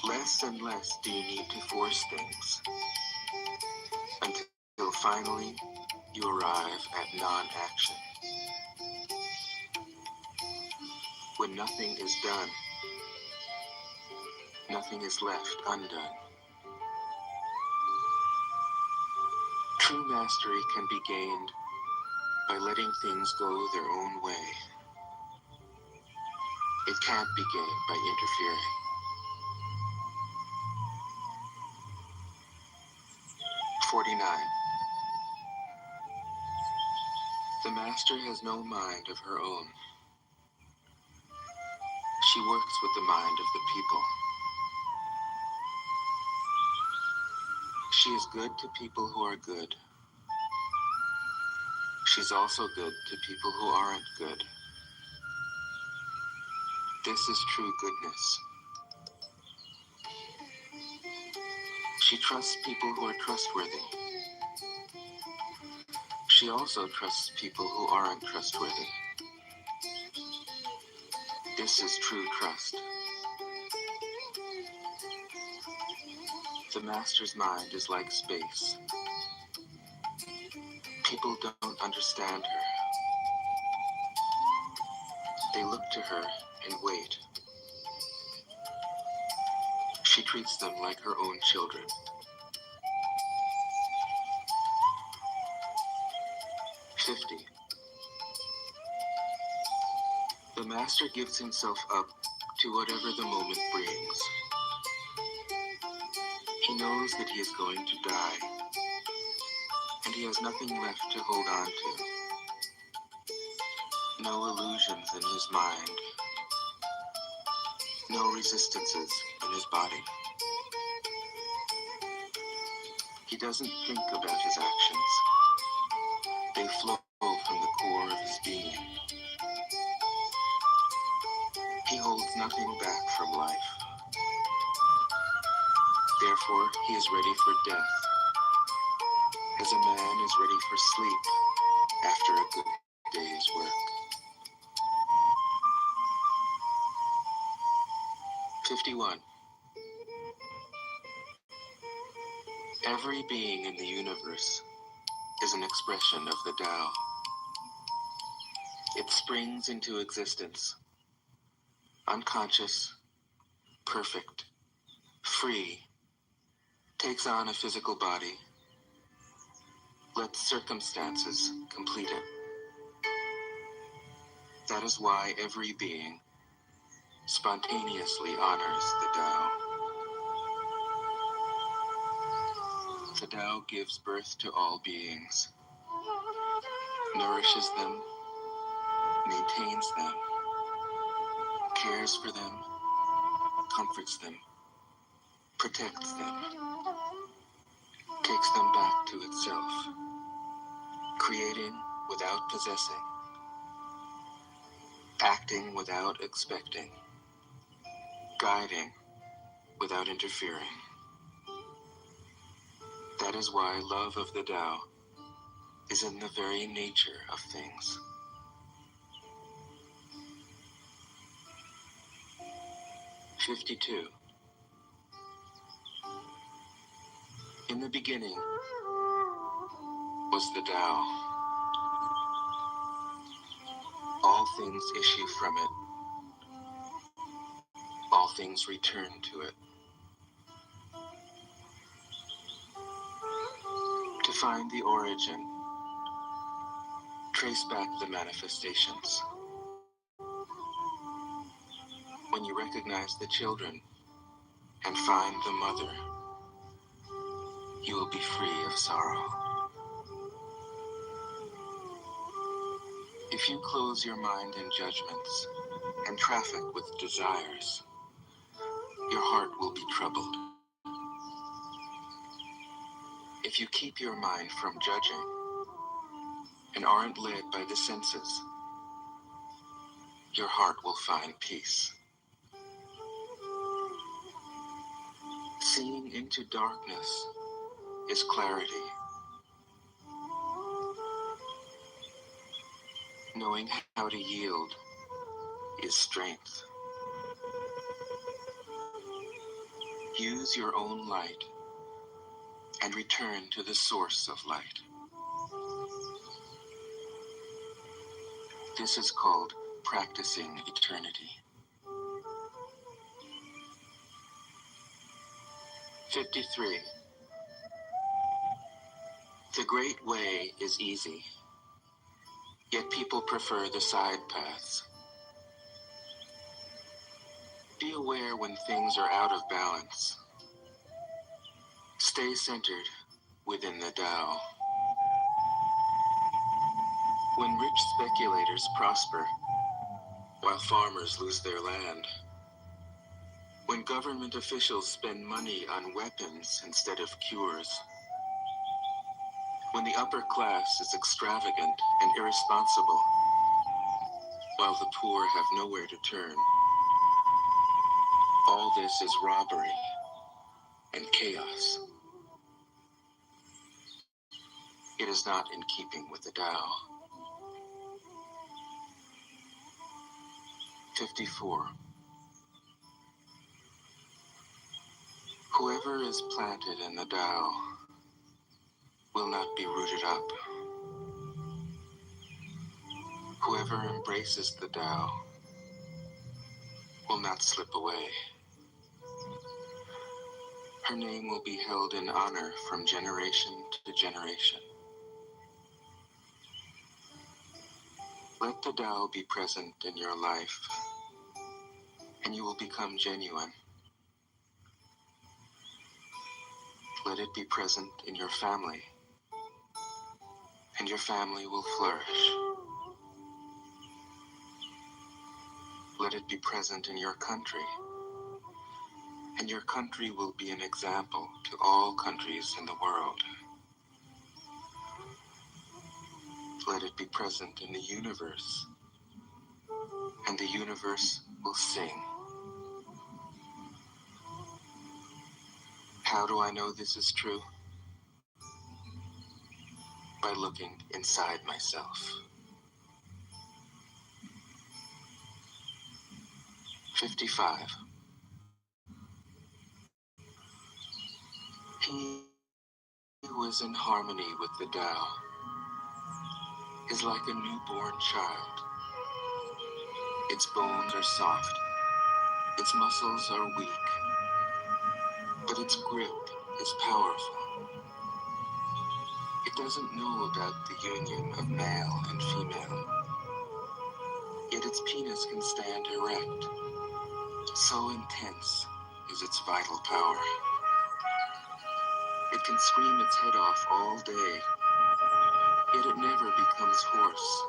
Less and less do you need to force things, until finally you arrive at non-action. When nothing is done, nothing is left undone. True mastery can be gained by letting things go their own way. It can't be gained by interfering. 49. The master has no mind of her own. She works with the mind of the people. She is good to people who are good. She's also good to people who aren't good. This is true goodness. She trusts people who are trustworthy. She also trusts people who aren't trustworthy. This is true trust. The master's mind is like space. People don't understand her. They look to her and wait. She treats them like her own children. 50. The master gives himself up to whatever the moment brings. He knows that he is going to die, and he has nothing left to hold on to. No illusions in his mind, no resistances in his body. He doesn't think about his actions. They flow from the core of his being. He holds nothing back from life. Therefore, he is ready for death, as a man is ready for sleep after a good day's work. 51. Every being in the universe is an expression of the Tao. It springs into existence, unconscious, perfect, free, takes on a physical body, lets circumstances complete it. That is why every being spontaneously honors the Tao. The Tao gives birth to all beings, nourishes them, maintains them, cares for them, comforts them, protects them, takes them back to itself, creating without possessing, acting without expecting, guiding without interfering. That is why love of the Tao is in the very nature of things. 52. In the beginning was the Tao. All things issue from it. All things return to it. To find the origin, trace back the manifestations. When you recognize the children and find the mother, you will be free of sorrow. If you close your mind in judgments and traffic with desires, your heart will be troubled. If you keep your mind from judging and aren't led by the senses, your heart will find peace. Seeing into darkness is clarity. Knowing how to yield is strength. Use your own light and return to the source of light. This is called practicing eternity. 53. The great way is easy, yet people prefer the side paths. Be aware when things are out of balance. Stay centered within the Tao. When rich speculators prosper, while farmers lose their land, when government officials spend money on weapons instead of cures, when the upper class is extravagant and irresponsible, while the poor have nowhere to turn, all this is robbery and chaos. It is not in keeping with the Tao. 54. Whoever is planted in the Tao will not be rooted up. Whoever embraces the Tao will not slip away. Her name will be held in honor from generation to generation. Let the Tao be present in your life, and you will become genuine. Let it be present in your family, and your family will flourish. Let it be present in your country, and your country will be an example to all countries in the world. Let it be present in the universe, and the universe will sing. How do I know this is true? By looking inside myself. 55. He who is in harmony with the Tao is like a newborn child. Its bones are soft, its muscles are weak, but its grip is powerful. It doesn't know about the union of male and female, yet its penis can stand erect. So intense is its vital power. It can scream its head off all day, yet it never becomes hoarse.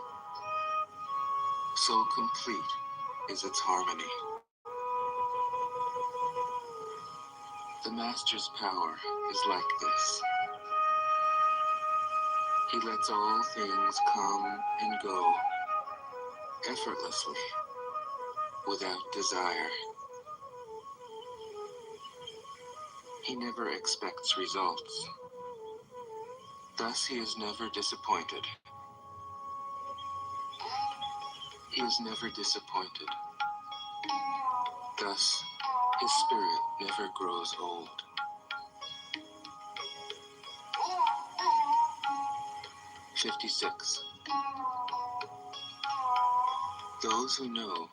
So complete is its harmony. The Master's power is like this. He lets all things come and go effortlessly, without desire. He never expects results. Thus he is never disappointed. He is never disappointed. Thus, his spirit never grows old. "56. Those who know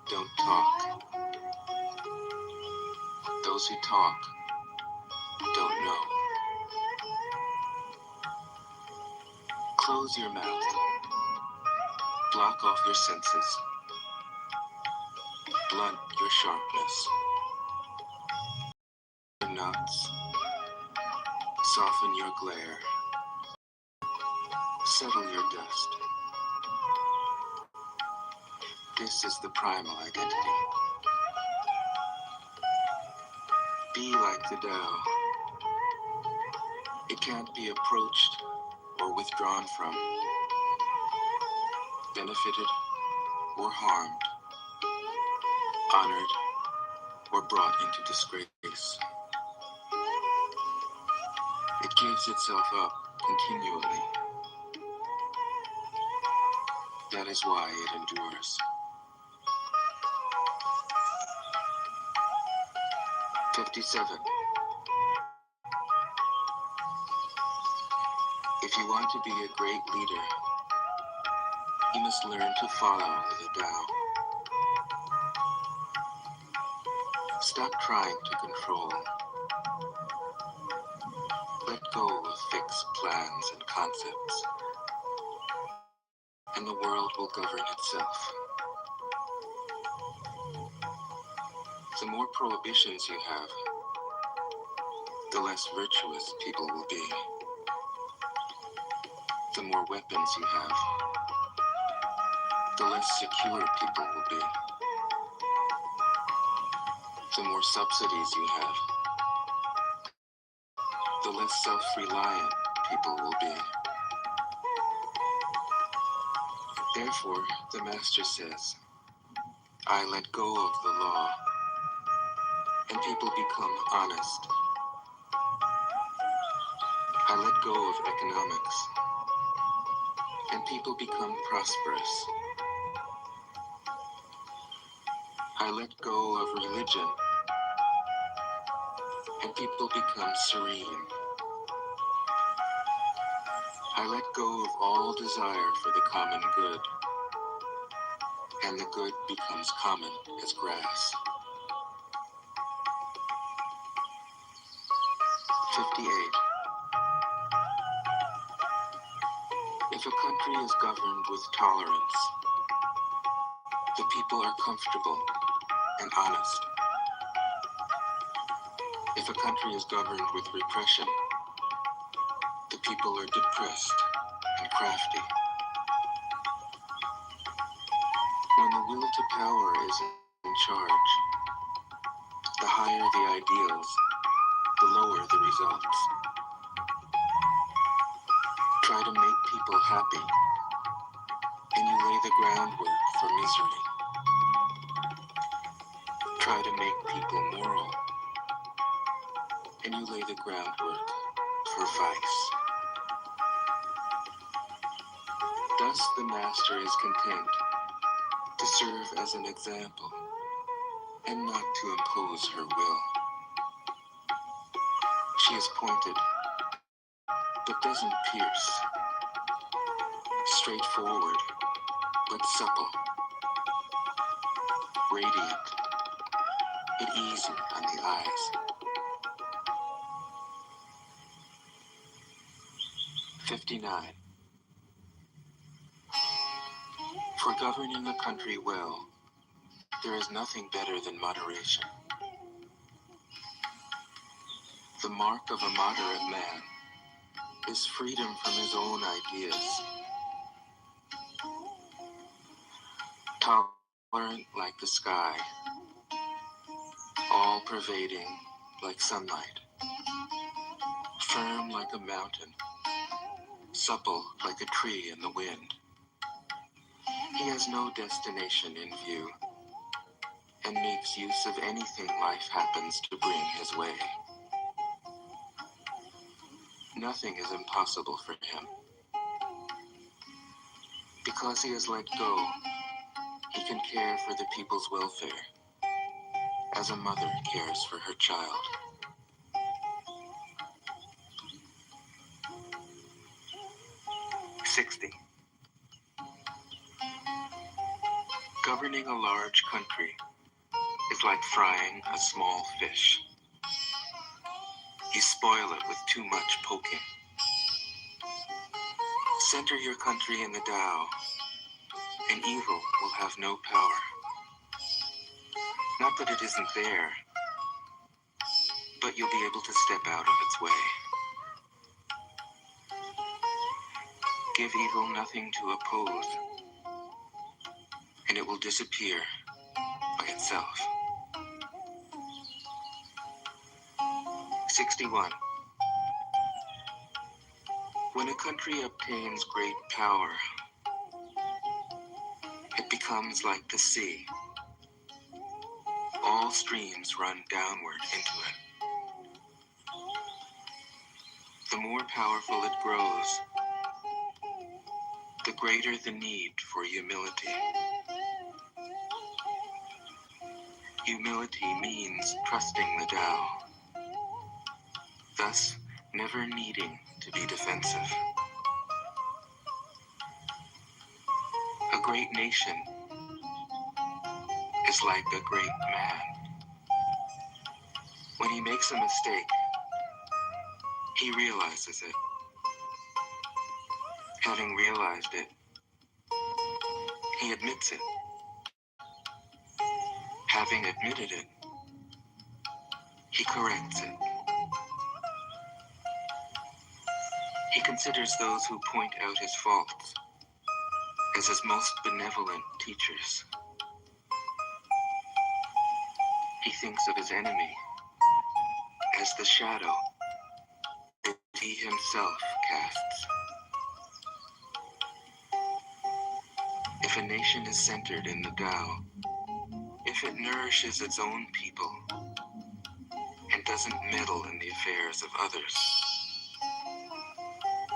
don't talk. Those who talk don't know. Close your mouth. Block off your senses. Blunt your sharpness. Your knots. Soften your glare. Settle your dust. This is the primal identity. Be like the Tao. It can't be approached or withdrawn from, benefited or harmed, honored or brought into disgrace. It gives itself up continually. That is why it endures. 57. If you want to be a great leader, you must learn to follow the Tao. Stop trying to control. Let go of fixed plans and concepts, and the world will govern itself. The more prohibitions you have, the less virtuous people will be. The more weapons you have, the less secure people will be. The more subsidies you have, the less self-reliant people will be. Therefore, the Master says, I let go of the law, and people become honest. I let go of economics, and people become prosperous. I let go of religion, and people become serene. I let go of all desire for the common good, and the good becomes common as grass. 58. If a country is governed with tolerance, the people are comfortable and honest. If a country is governed with repression, the people are depressed and crafty. When the will to power is in charge, the higher the ideals, the lower the results. Try to make people happy, and you lay the groundwork for misery. Try to make people moral, and you lay the groundwork for vice. Thus the master is content to serve as an example and not to impose her will. She is pointed, but doesn't pierce, straightforward, but supple, radiant, yet easy on the eyes. 59. For governing a country well, there is nothing better than moderation. The mark of a moderate man is freedom from his own ideas, tolerant like the sky, all-pervading like sunlight, firm like a mountain, supple like a tree in the wind. He has no destination in view, and makes use of anything life happens to bring his way. Nothing is impossible for him. Because he has let go, he can care for the people's welfare, as a mother cares for her child. '60. Governing a large country is like frying a small fish. You spoil it with too much poking. Center your country in the Tao, and evil will have no power. Not that it isn't there, but you'll be able to step out of its way. Give evil nothing to oppose, and it will disappear by itself. 61. When a country obtains great power, it becomes like the sea. All streams run downward into it. The more powerful it grows, the greater the need for humility. Humility means trusting the Tao, thus never needing to be defensive. A great nation is like a great man. When he makes a mistake, he realizes it. Having realized it, he admits it. Having admitted it, he corrects it. He considers those who point out his faults as his most benevolent teachers. He thinks of his enemy as the shadow that he himself casts. If a nation is centered in the Tao, if it nourishes its own people and doesn't meddle in the affairs of others,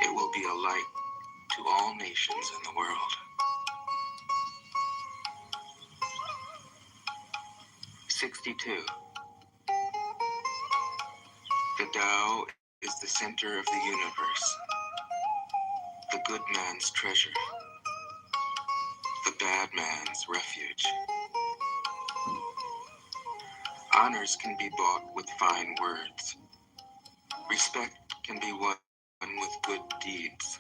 it will be a light to all nations in the world. 62. The Tao is the center of the universe, the good man's treasure, the bad man's refuge. Honors can be bought with fine words, Respect can be won with good deeds,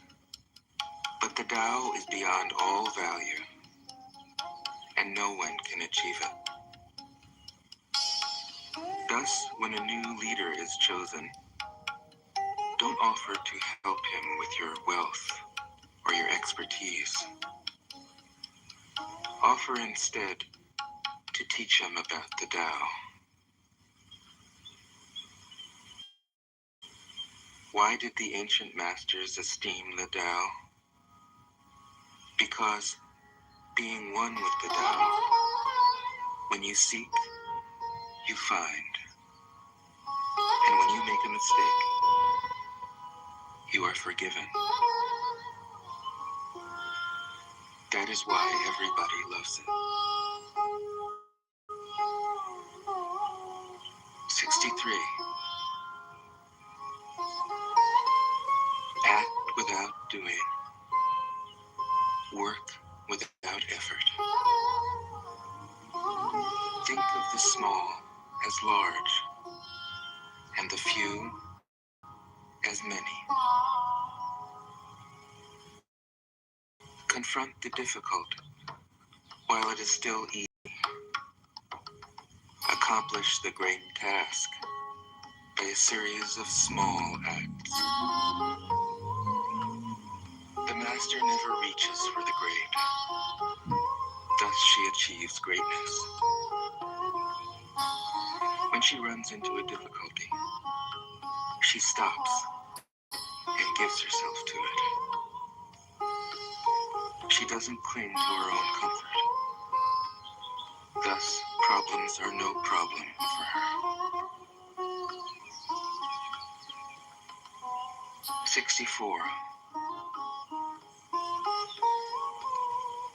but the Tao is beyond all value, and no one can achieve it. Thus, when a new leader is chosen, don't offer to help him with your wealth or your expertise. Offer instead to teach him about the Tao. Why did the ancient masters esteem the Tao? Because being one with the Tao, when you seek, you find. And when you make a mistake, you are forgiven. That is why everybody loves it. 63. Act without doing. Work without effort. Think of the small as large, and the few as many. Confront the difficult while it is still easy. Accomplish the great task by a series of small acts. The master never reaches for the great. Thus she achieves greatness. When she runs into a difficulty, she stops and gives herself to it. She doesn't cling to her own comfort. Thus, problems are no problem for her. 64.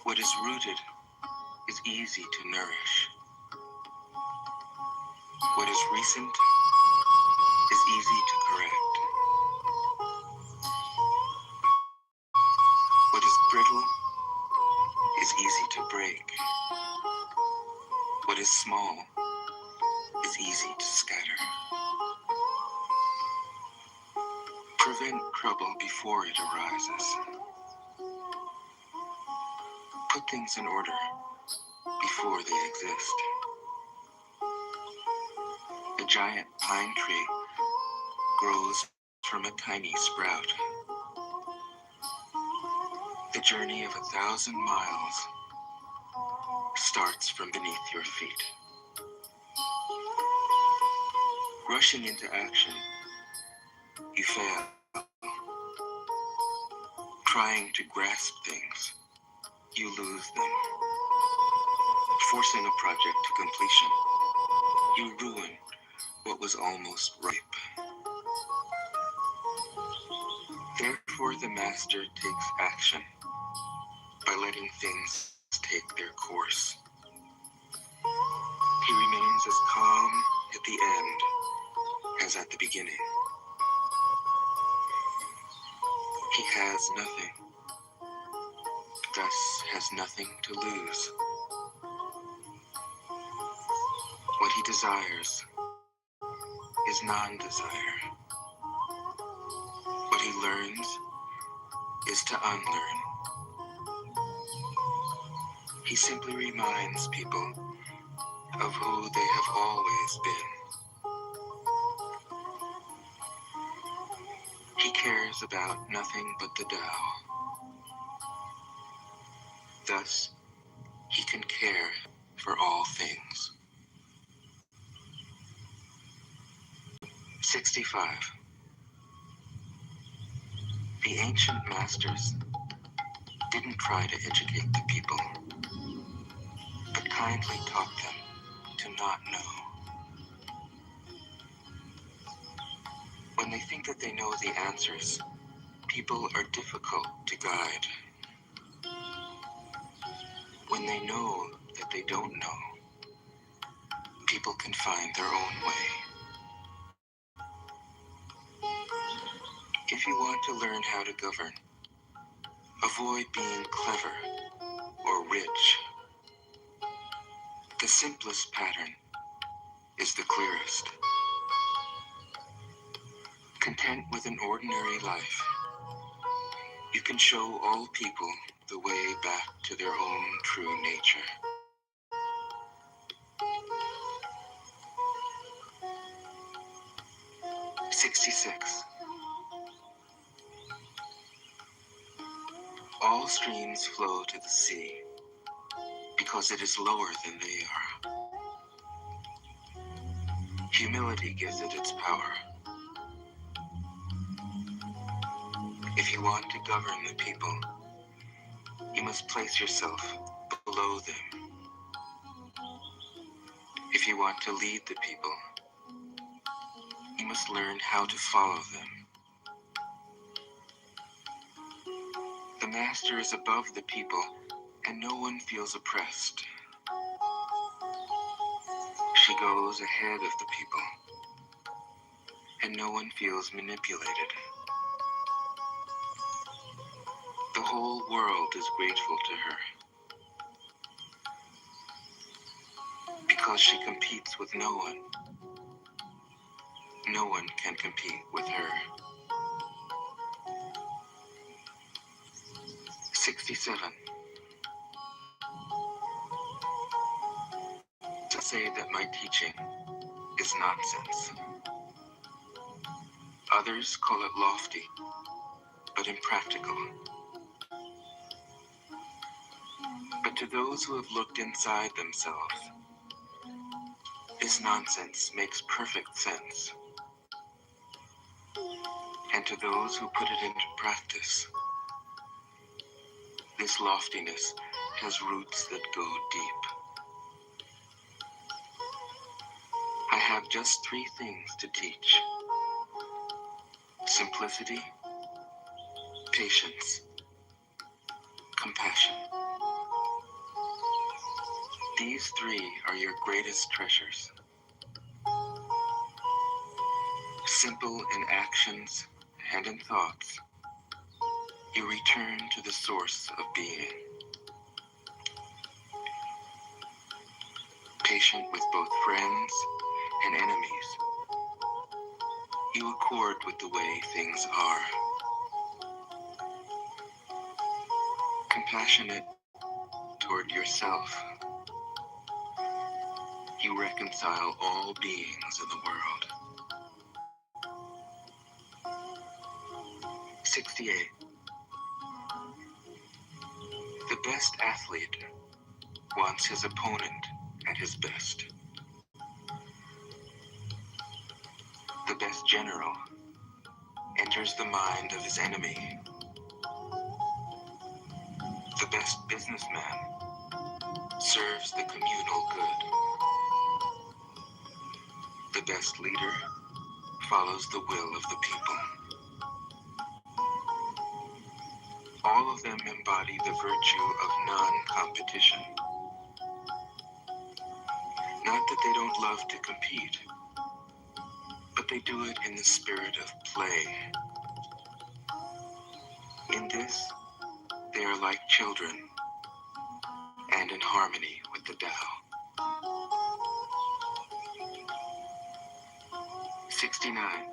What is rooted is easy to nourish. What is recent is easy to correct. What is brittle is easy to break. What is small is easy to scatter. Prevent trouble before it arises. Put things in order before they exist. A giant pine tree grows from a tiny sprout. The journey of 1,000 miles starts from beneath your feet. Rushing into action, you fail. Trying to grasp things, you lose them. Forcing a project to completion, you ruin what was almost ripe. Therefore, the master takes action by letting things take their course. He remains as calm at the end as at the beginning. He has nothing, thus has nothing to lose. What he desires is non-desire. What he learns is to unlearn. He simply reminds people of who they have always been. He cares about nothing but the Tao. Thus, he can care for all things. 65. The ancient masters didn't try to educate the people, but kindly taught them to not know. When they think that they know the answers, people are difficult to guide. When they know that they don't know, people can find their own way. If you want to learn how to govern, avoid being clever or rich. The simplest pattern is the clearest. Content with an ordinary life, you can show all people the way back to their own true nature. '66. All streams flow to the sea because it is lower than they are. Humility gives it its power. If you want to govern the people, you must place yourself below them. If you want to lead the people, you must learn how to follow them. The master is above the people, and no one feels oppressed. She goes ahead of the people, and no one feels manipulated. The whole world is grateful to her because she competes with no one. No one can compete with her. '67. To say that my teaching is nonsense. Others call it lofty, but impractical. But to those who have looked inside themselves, this nonsense makes perfect sense. And to those who put it into practice, this loftiness has roots that go deep. I have just 3 things to teach: simplicity, patience, compassion. These 3 are your greatest treasures. Simple in actions and in thoughts, you return to the source of being. Patient with both friends and enemies, you accord with the way things are. Compassionate toward yourself, you reconcile all beings in the world. 68. The best athlete wants his opponent at his best. The best general enters the mind of his enemy. The best businessman serves the communal good. The best leader follows the will of the people. All of them embody the virtue of non-competition. Not that they don't love to compete, but they do it in the spirit of play. In this, they are like children, and in harmony with the Tao. 69.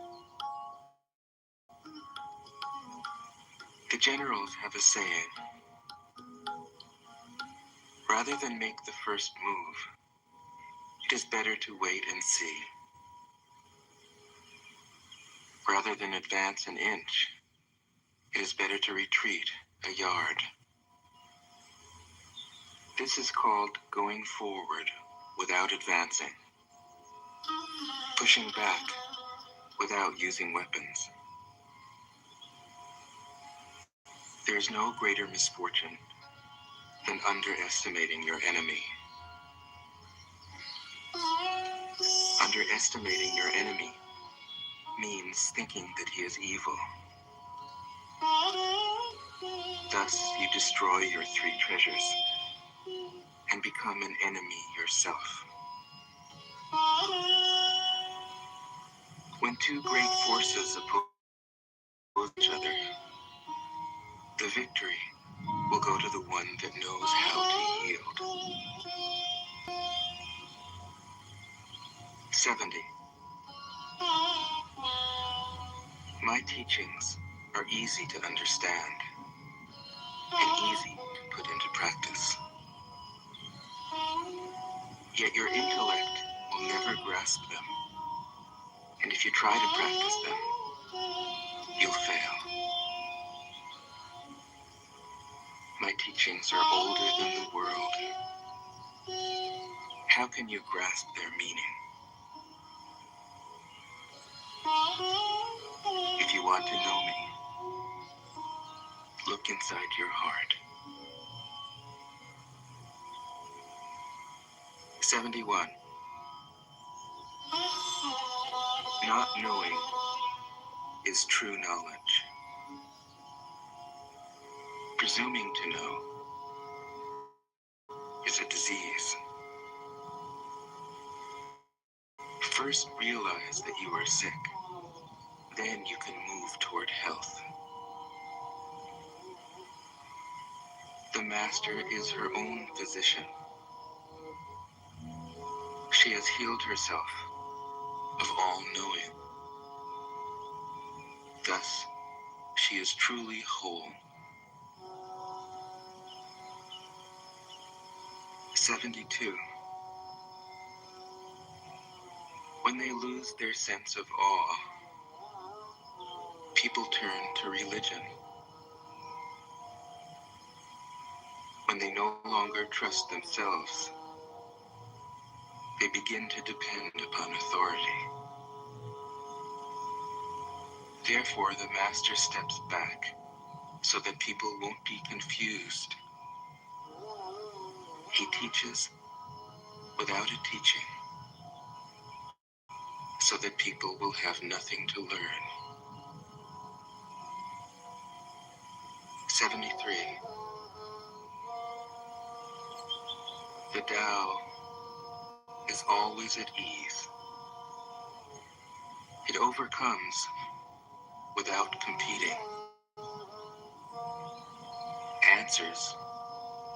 The generals have a saying: rather than make the first move, it is better to wait and see. Rather than advance an inch, it is better to retreat a yard. This is called going forward without advancing, pushing back without using weapons. There is no greater misfortune than underestimating your enemy. Underestimating your enemy means thinking that he is evil. Thus, you destroy your 3 treasures and become an enemy yourself. When 2 great forces oppose each other, the victory will go to the one that knows how to yield. 70. My teachings are easy to understand and easy to put into practice. Yet your intellect will never grasp them. And if you try to practice them, you'll fail. My teachings are older than the world. How can you grasp their meaning? If you want to know me, look inside your heart. 71. Not knowing is true knowledge. Presuming to know is a disease. First realize that you are sick. Then you can move toward health. The master is her own physician. She has healed herself of all knowing. Thus, she is truly whole. 72. When they lose their sense of awe, people turn to religion. When they no longer trust themselves, they begin to depend upon authority. Therefore, the master steps back so that people won't be confused. He teaches without a teaching, so that people will have nothing to learn. 73. The Tao is always at ease. It overcomes without competing, answers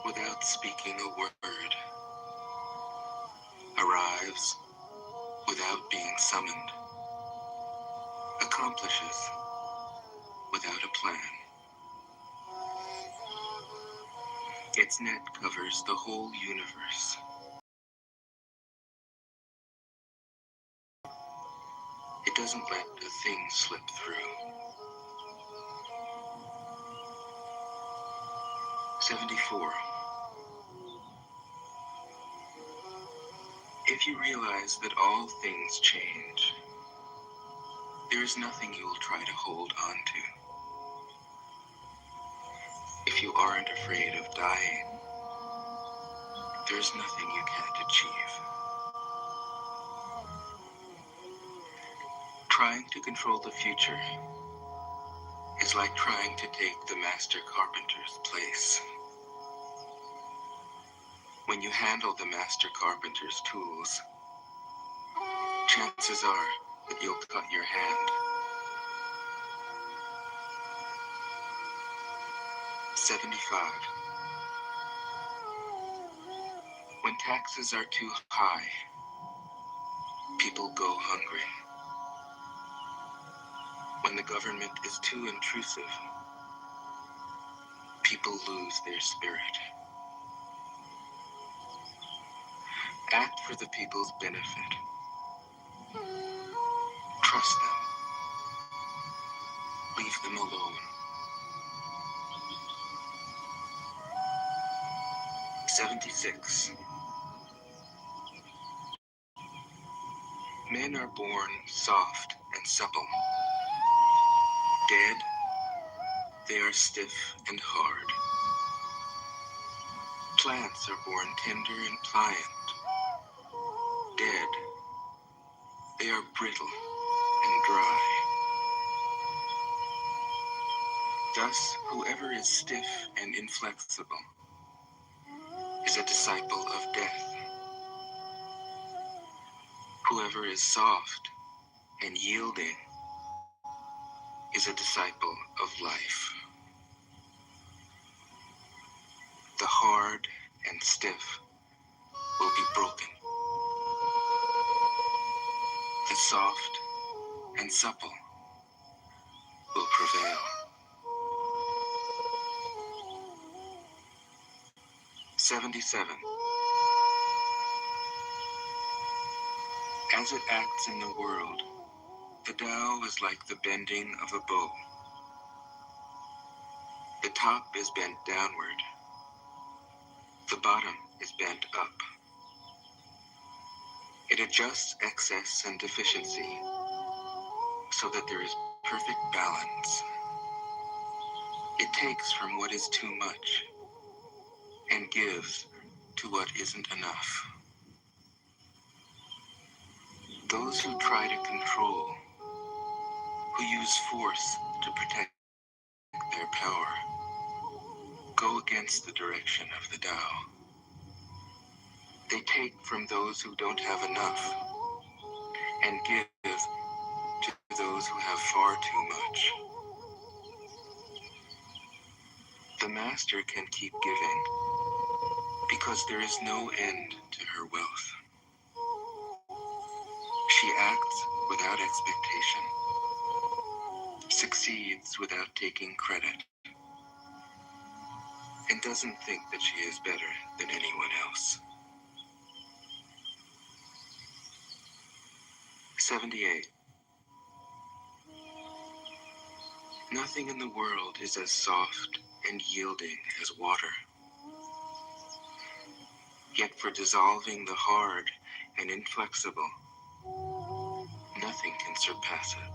without speaking a word, arrives without being summoned, accomplishes without a plan. Its net covers the whole universe. It doesn't let a thing slip through. 74. If you realize that all things change, there is nothing you will try to hold on to. If you aren't afraid of dying, there's nothing you can't achieve. Trying to control the future is like trying to take the master carpenter's place. When you handle the master carpenter's tools, chances are that you'll cut your hand. 75. When taxes are too high, people go hungry. When the government is too intrusive, people lose their spirit. Act for the people's benefit. Trust them. Leave them alone. 76. Men are born soft and supple. Dead, they are stiff and hard. Plants are born tender and pliant. Dead, they are brittle and dry. Thus, whoever is stiff and inflexible is a disciple of death. Whoever is soft and yielding is a disciple of life. The hard and stiff will be broken. The soft and supple will prevail. 77. As it acts in the world, the Tao is like the bending of a bow. The top is bent downward. The bottom is bent up. It adjusts excess and deficiency so that there is perfect balance. It takes from what is too much and gives to what isn't enough. Those who try to control, who use force to protect their power, go against the direction of the Tao. They take from those who don't have enough and give to those who have far too much. The master can keep giving because there is no end to her wealth. She acts without expectation, succeeds without taking credit, and doesn't think that she is better than anyone else. 78. Nothing in the world is as soft and yielding as water. Yet for dissolving the hard and inflexible, nothing can surpass it.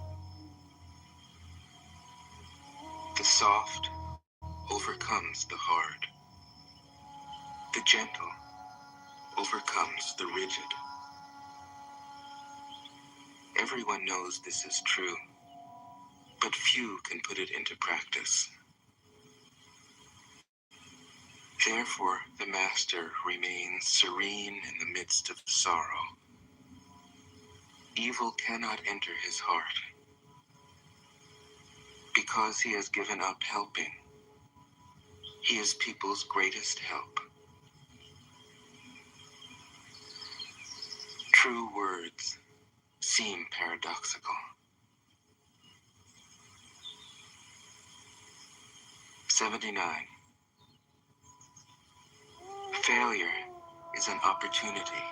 The soft overcomes the hard. The gentle overcomes the rigid. Everyone knows this is true, but few can put it into practice. Therefore, the master remains serene in the midst of sorrow. Evil cannot enter his heart because he has given up helping. He is people's greatest help. True words seem paradoxical. 79. Failure is an opportunity.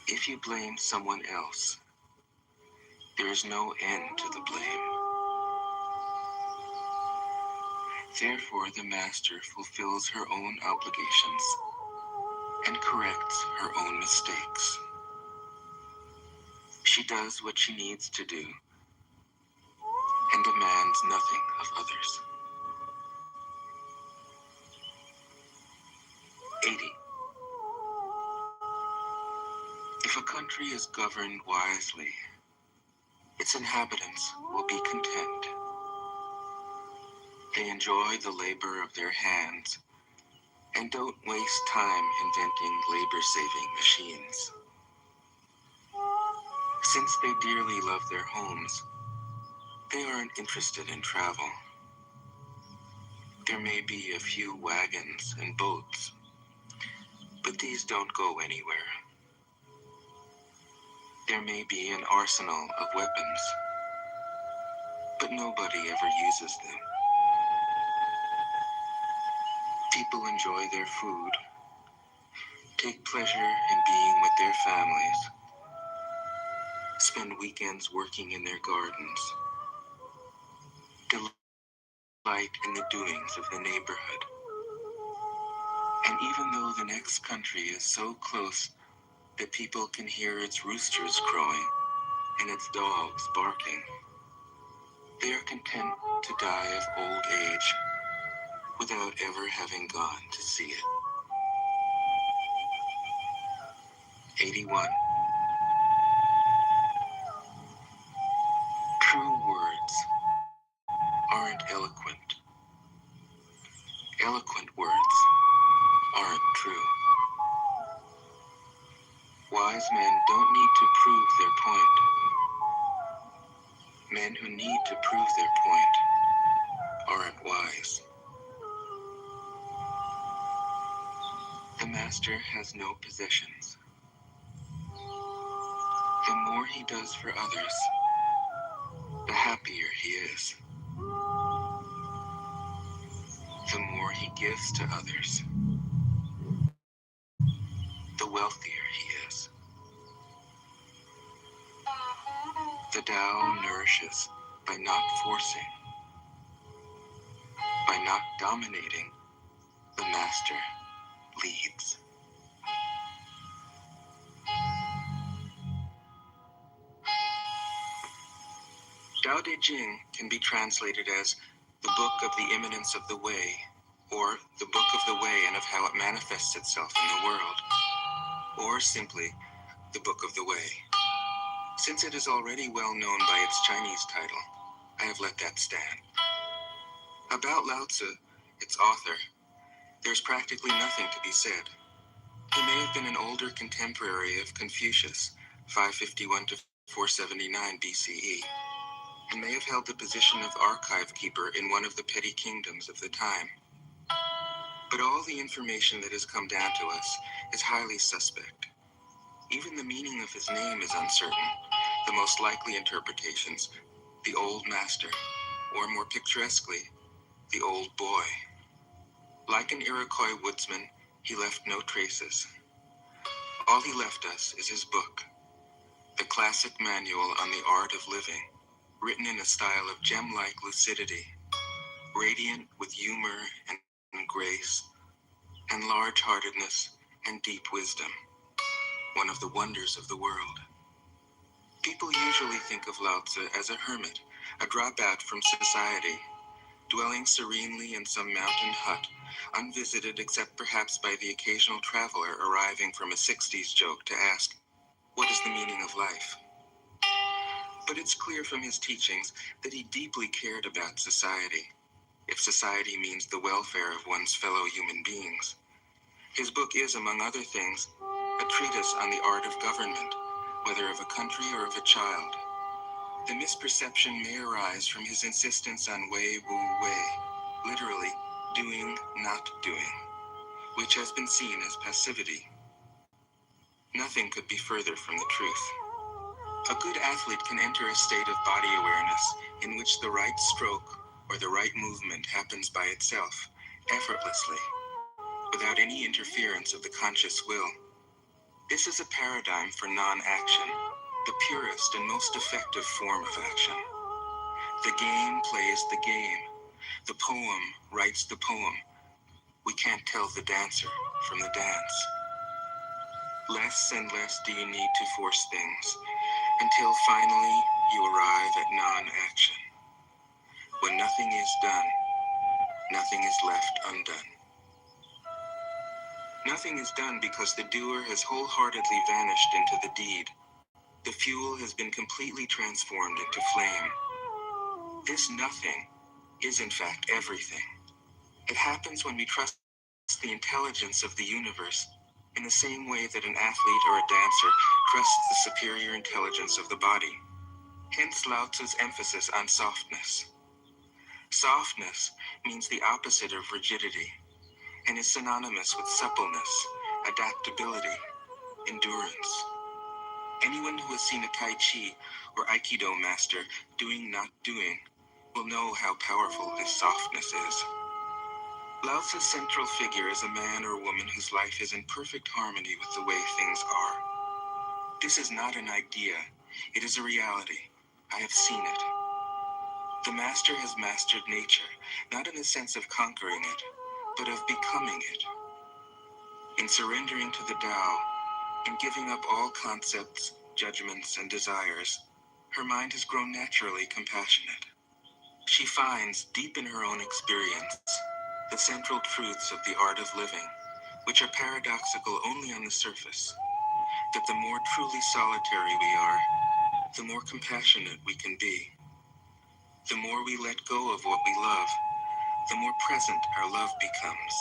If you blame someone else, there is no end to the blame. Therefore, the master fulfills her own obligations and corrects her own mistakes. She does what she needs to do and demands nothing of others. 80. If a country is governed wisely, its inhabitants will be content. They enjoy the labor of their hands and don't waste time inventing labor-saving machines. Since they dearly love their homes, they aren't interested in travel. There may be a few wagons and boats, but these don't go anywhere. There may be an arsenal of weapons, but nobody ever uses them. People enjoy their food, take pleasure in being with their families, spend weekends working in their gardens, delight in the doings of the neighborhood. And even though the next country is so close that people can hear its roosters crowing and its dogs barking, they are content to die of old age without ever having gone to see it. 81. True words aren't eloquent. Eloquent words aren't true. Wise men don't need to prove their point. Men who need to prove their point aren't wise. The master has no possessions. The more he does for others, the happier he is. The more he gives to others, the wealthier he is. The Tao nourishes by not forcing, by not dominating. The master leads. Tao Te Ching can be translated as the book of the immanence of the way, or the book of the way and of how it manifests itself in the world, or simply the book of the way. Since it is already well known by its Chinese title, I have let that stand. About Lao Tzu, its author, there's practically nothing to be said. He may have been an older contemporary of Confucius, 551 to 479 BCE, and may have held the position of archive keeper in one of the petty kingdoms of the time. But all the information that has come down to us is highly suspect. Even the meaning of his name is uncertain. The most likely interpretations, the old master, or more picturesquely, the old boy. Like an Iroquois woodsman, he left no traces. All he left us is his book, the classic manual on the art of living, written in a style of gem-like lucidity, radiant with humor and grace, and large-heartedness and deep wisdom, one of the wonders of the world. People usually think of Lao Tzu as a hermit, a dropout from society, dwelling serenely in some mountain hut, unvisited except perhaps by the occasional traveler arriving from a 60s joke to ask, what is the meaning of life? But it's clear from his teachings that he deeply cared about society, if society means the welfare of one's fellow human beings. His book is, among other things, a treatise on the art of government, whether of a country or of a child. The misperception may arise from his insistence on wei wu wei, literally, doing, not doing, which has been seen as passivity. Nothing could be further from the truth. A good athlete can enter a state of body awareness in which the right stroke or the right movement happens by itself, effortlessly, without any interference of the conscious will. This is a paradigm for non-action, the purest and most effective form of action. The game plays the game. The poem writes the poem. We can't tell the dancer from the dance. Less and less do you need to force things, until finally you arrive at non-action. When nothing is done, nothing is left undone. Nothing is done because the doer has wholeheartedly vanished into the deed. The fuel has been completely transformed into flame. This nothing is in fact everything. It happens when we trust the intelligence of the universe in the same way that an athlete or a dancer trusts the superior intelligence of the body. Hence Lao Tzu's emphasis on softness. Softness means the opposite of rigidity and is synonymous with suppleness, adaptability, endurance. Anyone who has seen a Tai Chi or Aikido master doing not doing will know how powerful this softness is. Lao Tzu's central figure is a man or woman whose life is in perfect harmony with the way things are. This is not an idea, it is a reality. I have seen it. The master has mastered nature, not in the sense of conquering it, but of becoming it. In surrendering to the Tao, in giving up all concepts, judgments, and desires, her mind has grown naturally compassionate. She finds, deep in her own experience, the central truths of the art of living, which are paradoxical only on the surface, that the more truly solitary we are, the more compassionate we can be. The more we let go of what we love, the more present our love becomes.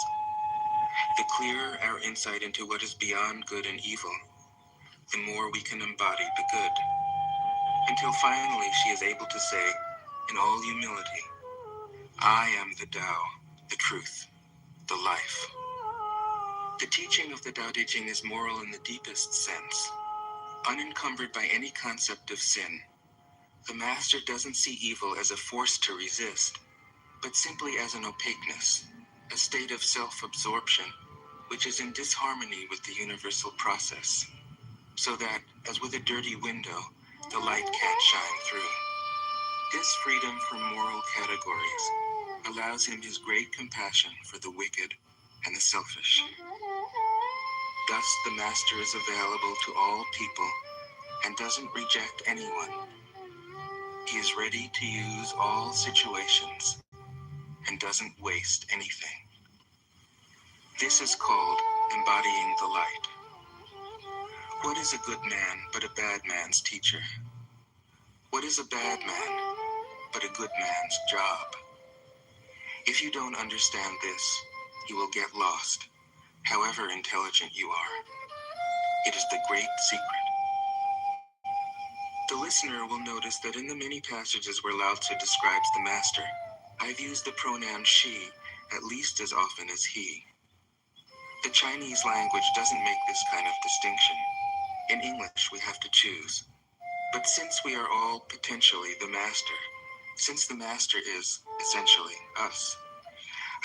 The clearer our insight into what is beyond good and evil, the more we can embody the good. Until finally she is able to say, in all humility, I am the Tao, the truth, the life. The teaching of the Tao Te Ching is moral in the deepest sense, unencumbered by any concept of sin. The master doesn't see evil as a force to resist, but simply as an opaqueness, a state of self-absorption, which is in disharmony with the universal process, so that, as with a dirty window, the light can't shine through. This freedom from moral categories allows him his great compassion for the wicked and the selfish. Thus, the master is available to all people and doesn't reject anyone. He is ready to use all situations and doesn't waste anything. This is called embodying the light. What is a good man but a bad man's teacher? What is a bad man but a good man's job? If you don't understand this, you will get lost, however intelligent you are. It is the great secret. The listener will notice that in the many passages where Lao Tzu describes the master, I've used the pronoun she at least as often as he. The Chinese language doesn't make this kind of distinction. In English, we have to choose. But since we are all potentially the master, since the master is, essentially, us,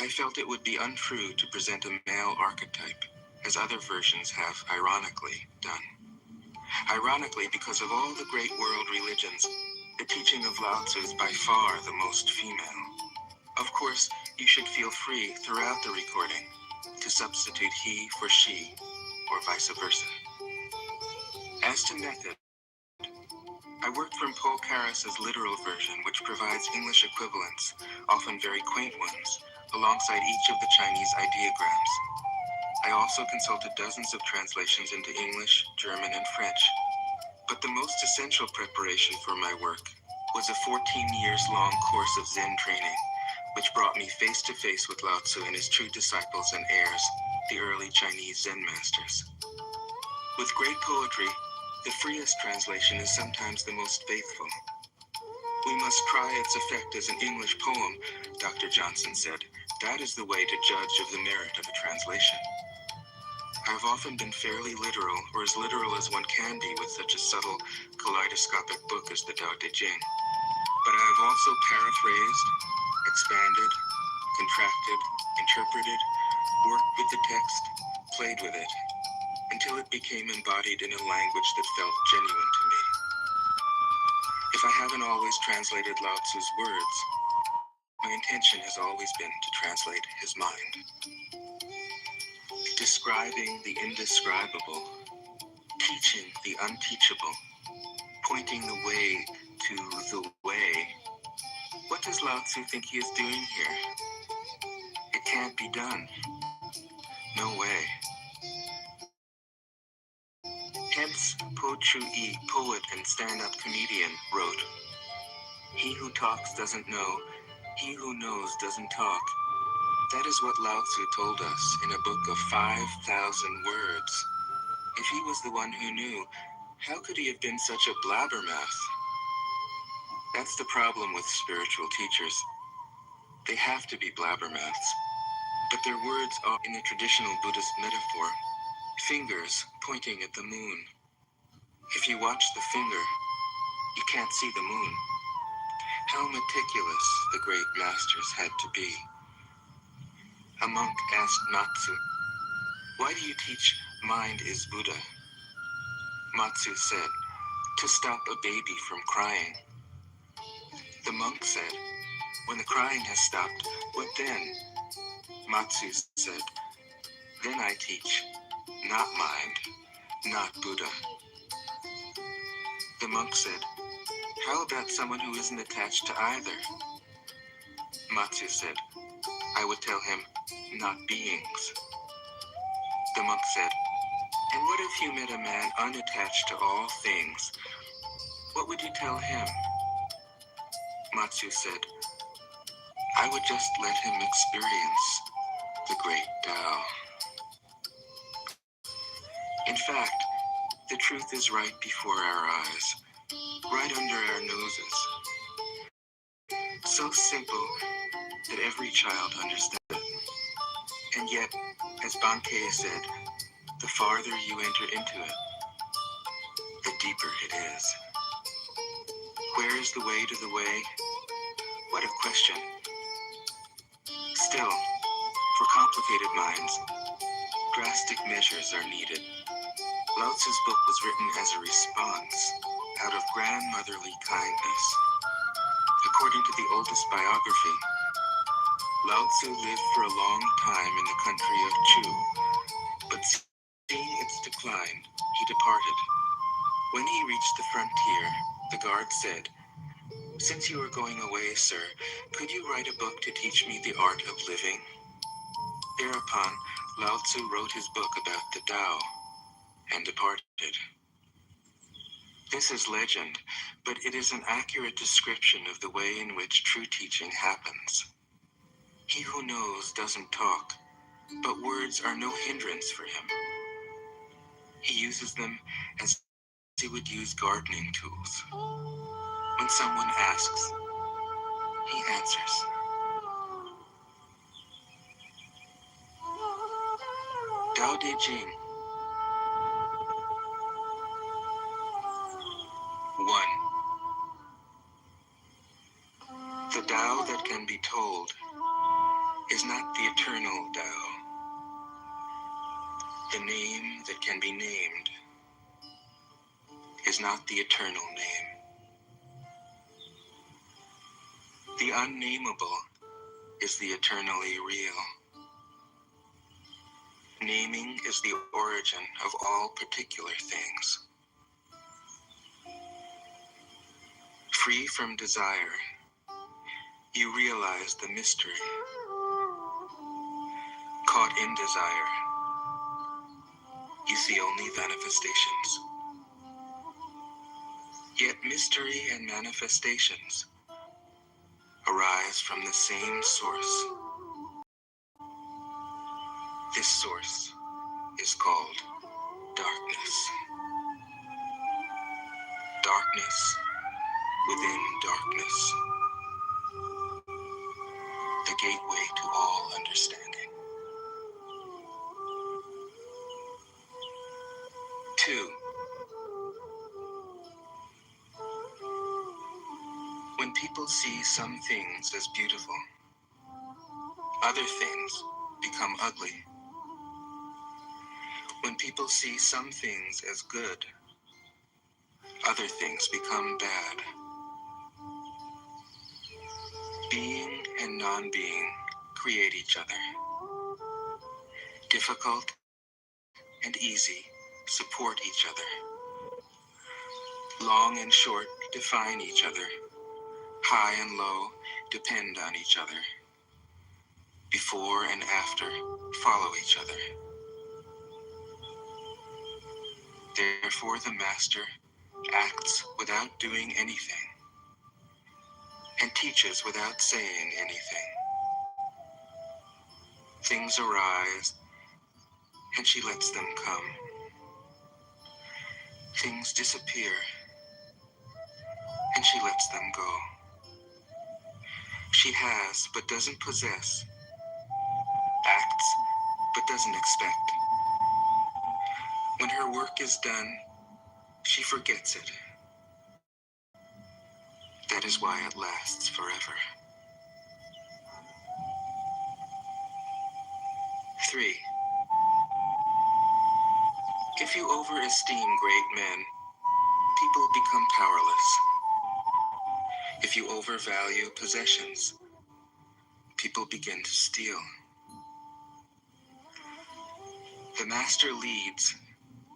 I felt it would be untrue to present a male archetype, as other versions have ironically done. Ironically, because of all the great world religions, the teaching of Lao Tzu is by far the most female. Of course, you should feel free throughout the recording to substitute he for she, or vice versa. As to method, I worked from Paul Carus's literal version, which provides English equivalents, often very quaint ones, alongside each of the Chinese ideograms. I also consulted dozens of translations into English, German, and French. But the most essential preparation for my work was a 14 years long course of Zen training, which brought me face to face with Lao Tzu and his true disciples and heirs, the early Chinese Zen masters. With great poetry, the freest translation is sometimes the most faithful. We must try its effect as an English poem, Dr. Johnson said. That is the way to judge of the merit of a translation. I've often been fairly literal, or as literal as one can be with such a subtle, kaleidoscopic book as the Tao Te Ching. But I have also paraphrased, expanded, contracted, interpreted, worked with the text, played with it, until it became embodied in a language that felt genuine to me. If I haven't always translated Lao Tzu's words, my intention has always been to translate his mind. Describing the indescribable, teaching the unteachable, pointing the way to the way. What does Lao Tzu think he is doing here? It can't be done. No way. Hence, Po Chu-yi, poet and stand-up comedian, wrote, "He who talks doesn't know, he who knows doesn't talk." That is what Lao Tzu told us in a book of 5,000 words. If he was the one who knew, how could he have been such a blabbermouth? That's the problem with spiritual teachers. They have to be blabbermouths. But their words are, in the traditional Buddhist metaphor, fingers pointing at the moon. If you watch the finger, you can't see the moon. How meticulous the great masters had to be. A monk asked Matsu, "Why do you teach mind is Buddha?" Matsu said, "To stop a baby from crying." The monk said, "When the crying has stopped, what then?" Matsu said, "Then I teach, not mind, not Buddha." The monk said, "How about someone who isn't attached to either?" Matsu said, "I would tell him, not beings." The monk said, "And what if you met a man unattached to all things? What would you tell him?" Matsu said, "I would just let him experience the great Tao." In fact, the truth is right before our eyes, right under our noses. So simple that every child understands it. And yet, as Bankei said, the farther you enter into it, the deeper it is. Where is the way to the way? What a question. Still, for complicated minds, drastic measures are needed. Lao Tzu's book was written as a response out of grandmotherly kindness. According to the oldest biography, Lao Tzu lived for a long time in the country of Chu, but seeing its decline, he departed. When he reached the frontier, the guard said, "Since you are going away, sir, could you write a book to teach me the art of living?" Thereupon, Lao Tzu wrote his book about the Tao and departed. This is legend, but it is an accurate description of the way in which true teaching happens. He who knows doesn't talk, but words are no hindrance for him. He uses them as he would use gardening tools. When someone asks, he answers. Tao Te Ching. 1. The Tao that can be told is not the eternal Tao. The name that can be named is not the eternal name. The unnameable is the eternally real. Naming is the origin of all particular things. Free from desire, you realize the mystery. Caught in desire, you see only manifestations. Yet mystery and manifestations arise from the same source. This source is called darkness. Darkness within darkness. The gateway to all understanding. 2. When people see some things as beautiful, other things become ugly. When people see some things as good, other things become bad. Being and non-being create each other. Difficult and easy support each other. Long and short define each other. High and low depend on each other. Before and after follow each other. Therefore the master acts without doing anything and teaches without saying anything. Things arise and she lets them come. Things disappear and she lets them go. She has but doesn't possess, acts but doesn't expect. When her work is done, she forgets it. That is why it lasts forever. 3. If you overesteem great men, people become powerless. If you overvalue possessions, people begin to steal. The master leads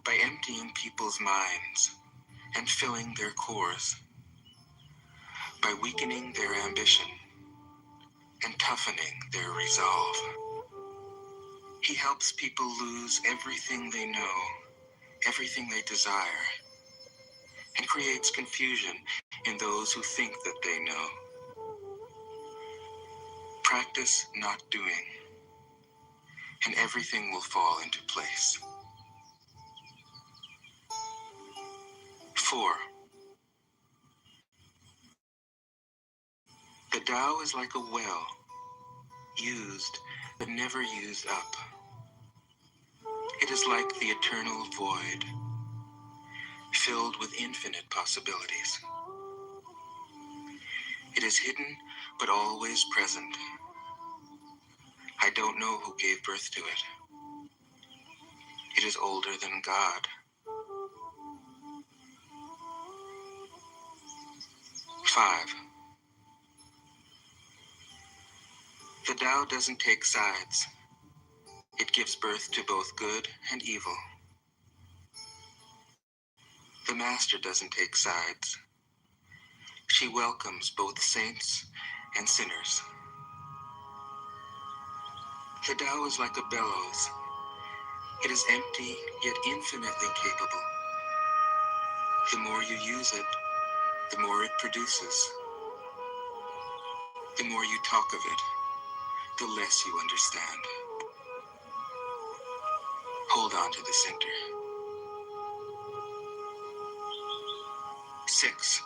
by emptying people's minds and filling their cores, by weakening their ambition and toughening their resolve. He helps people lose everything they know, everything they desire, and creates confusion in those who think that they know. Practice not doing, and everything will fall into place. 4. The Tao is like a well, used but never used up. It is like the eternal void, filled with infinite possibilities. It is hidden, but always present. I don't know who gave birth to it. It is older than God. 5. The Tao doesn't take sides. It gives birth to both good and evil. The Master doesn't take sides. She welcomes both saints and sinners. The Tao is like a bellows. It is empty, yet infinitely capable. The more you use it, the more it produces. The more you talk of it, the less you understand. Hold on to the center. 6.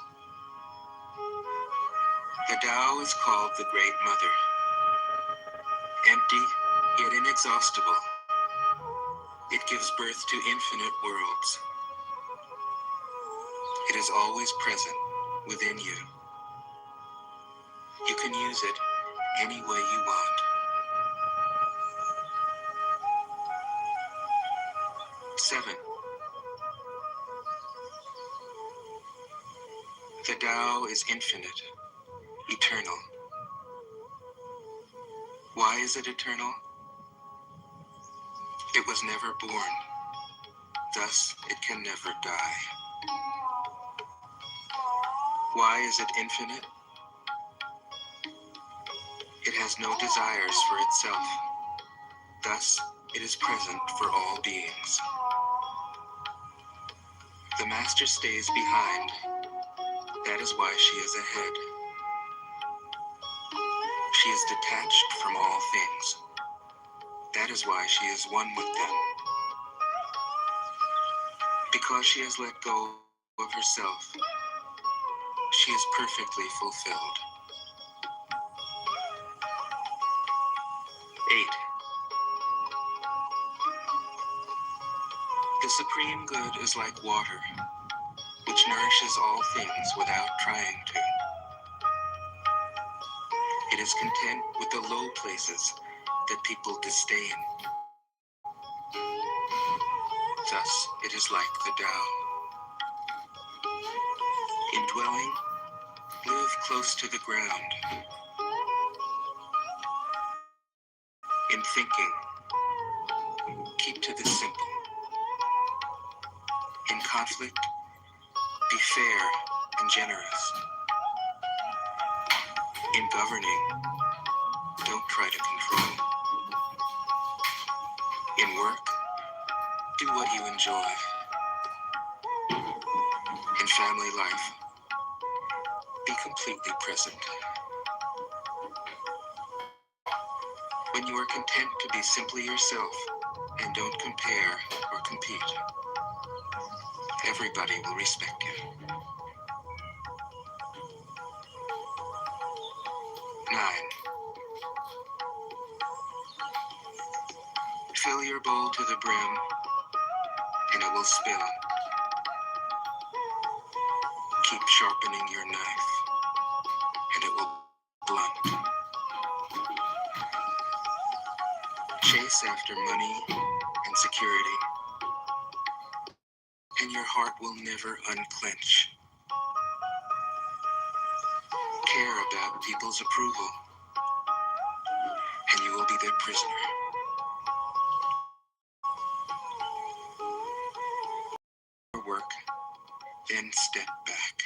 The Tao is called the Great Mother. Empty, yet inexhaustible. It gives birth to infinite worlds. It is always present within you. You can use it any way you want. 7. The Tao is infinite, eternal. Why is it eternal? It was never born, thus it can never die. Why is it infinite? It has no desires for itself, thus it is present for all beings. The Master stays behind, that is why she is ahead. She is detached from all things, that is why she is one with them. Because she has let go of herself, she is perfectly fulfilled. 8. The supreme good is like water, which nourishes all things without trying to. It is content with the low places that people disdain. Thus, it is like the Tao. In dwelling, live close to the ground. In thinking, keep to the simple. In conflict, be fair and generous. In governing, don't try to control. In work, do what you enjoy. In family life, be completely present. When you are content to be simply yourself and don't compare or compete, everybody will respect you. 9. Fill your bowl to the brim, and it will spill. Keep sharpening your knife, and it will blunt. Chase after money and security, and your heart will never unclench. Care about people's approval, and you will be their prisoner. Work, then step back.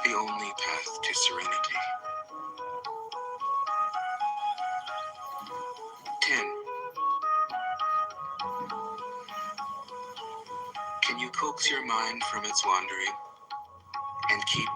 The only path to serenity. 10. Can you coax your mind from its wandering and keep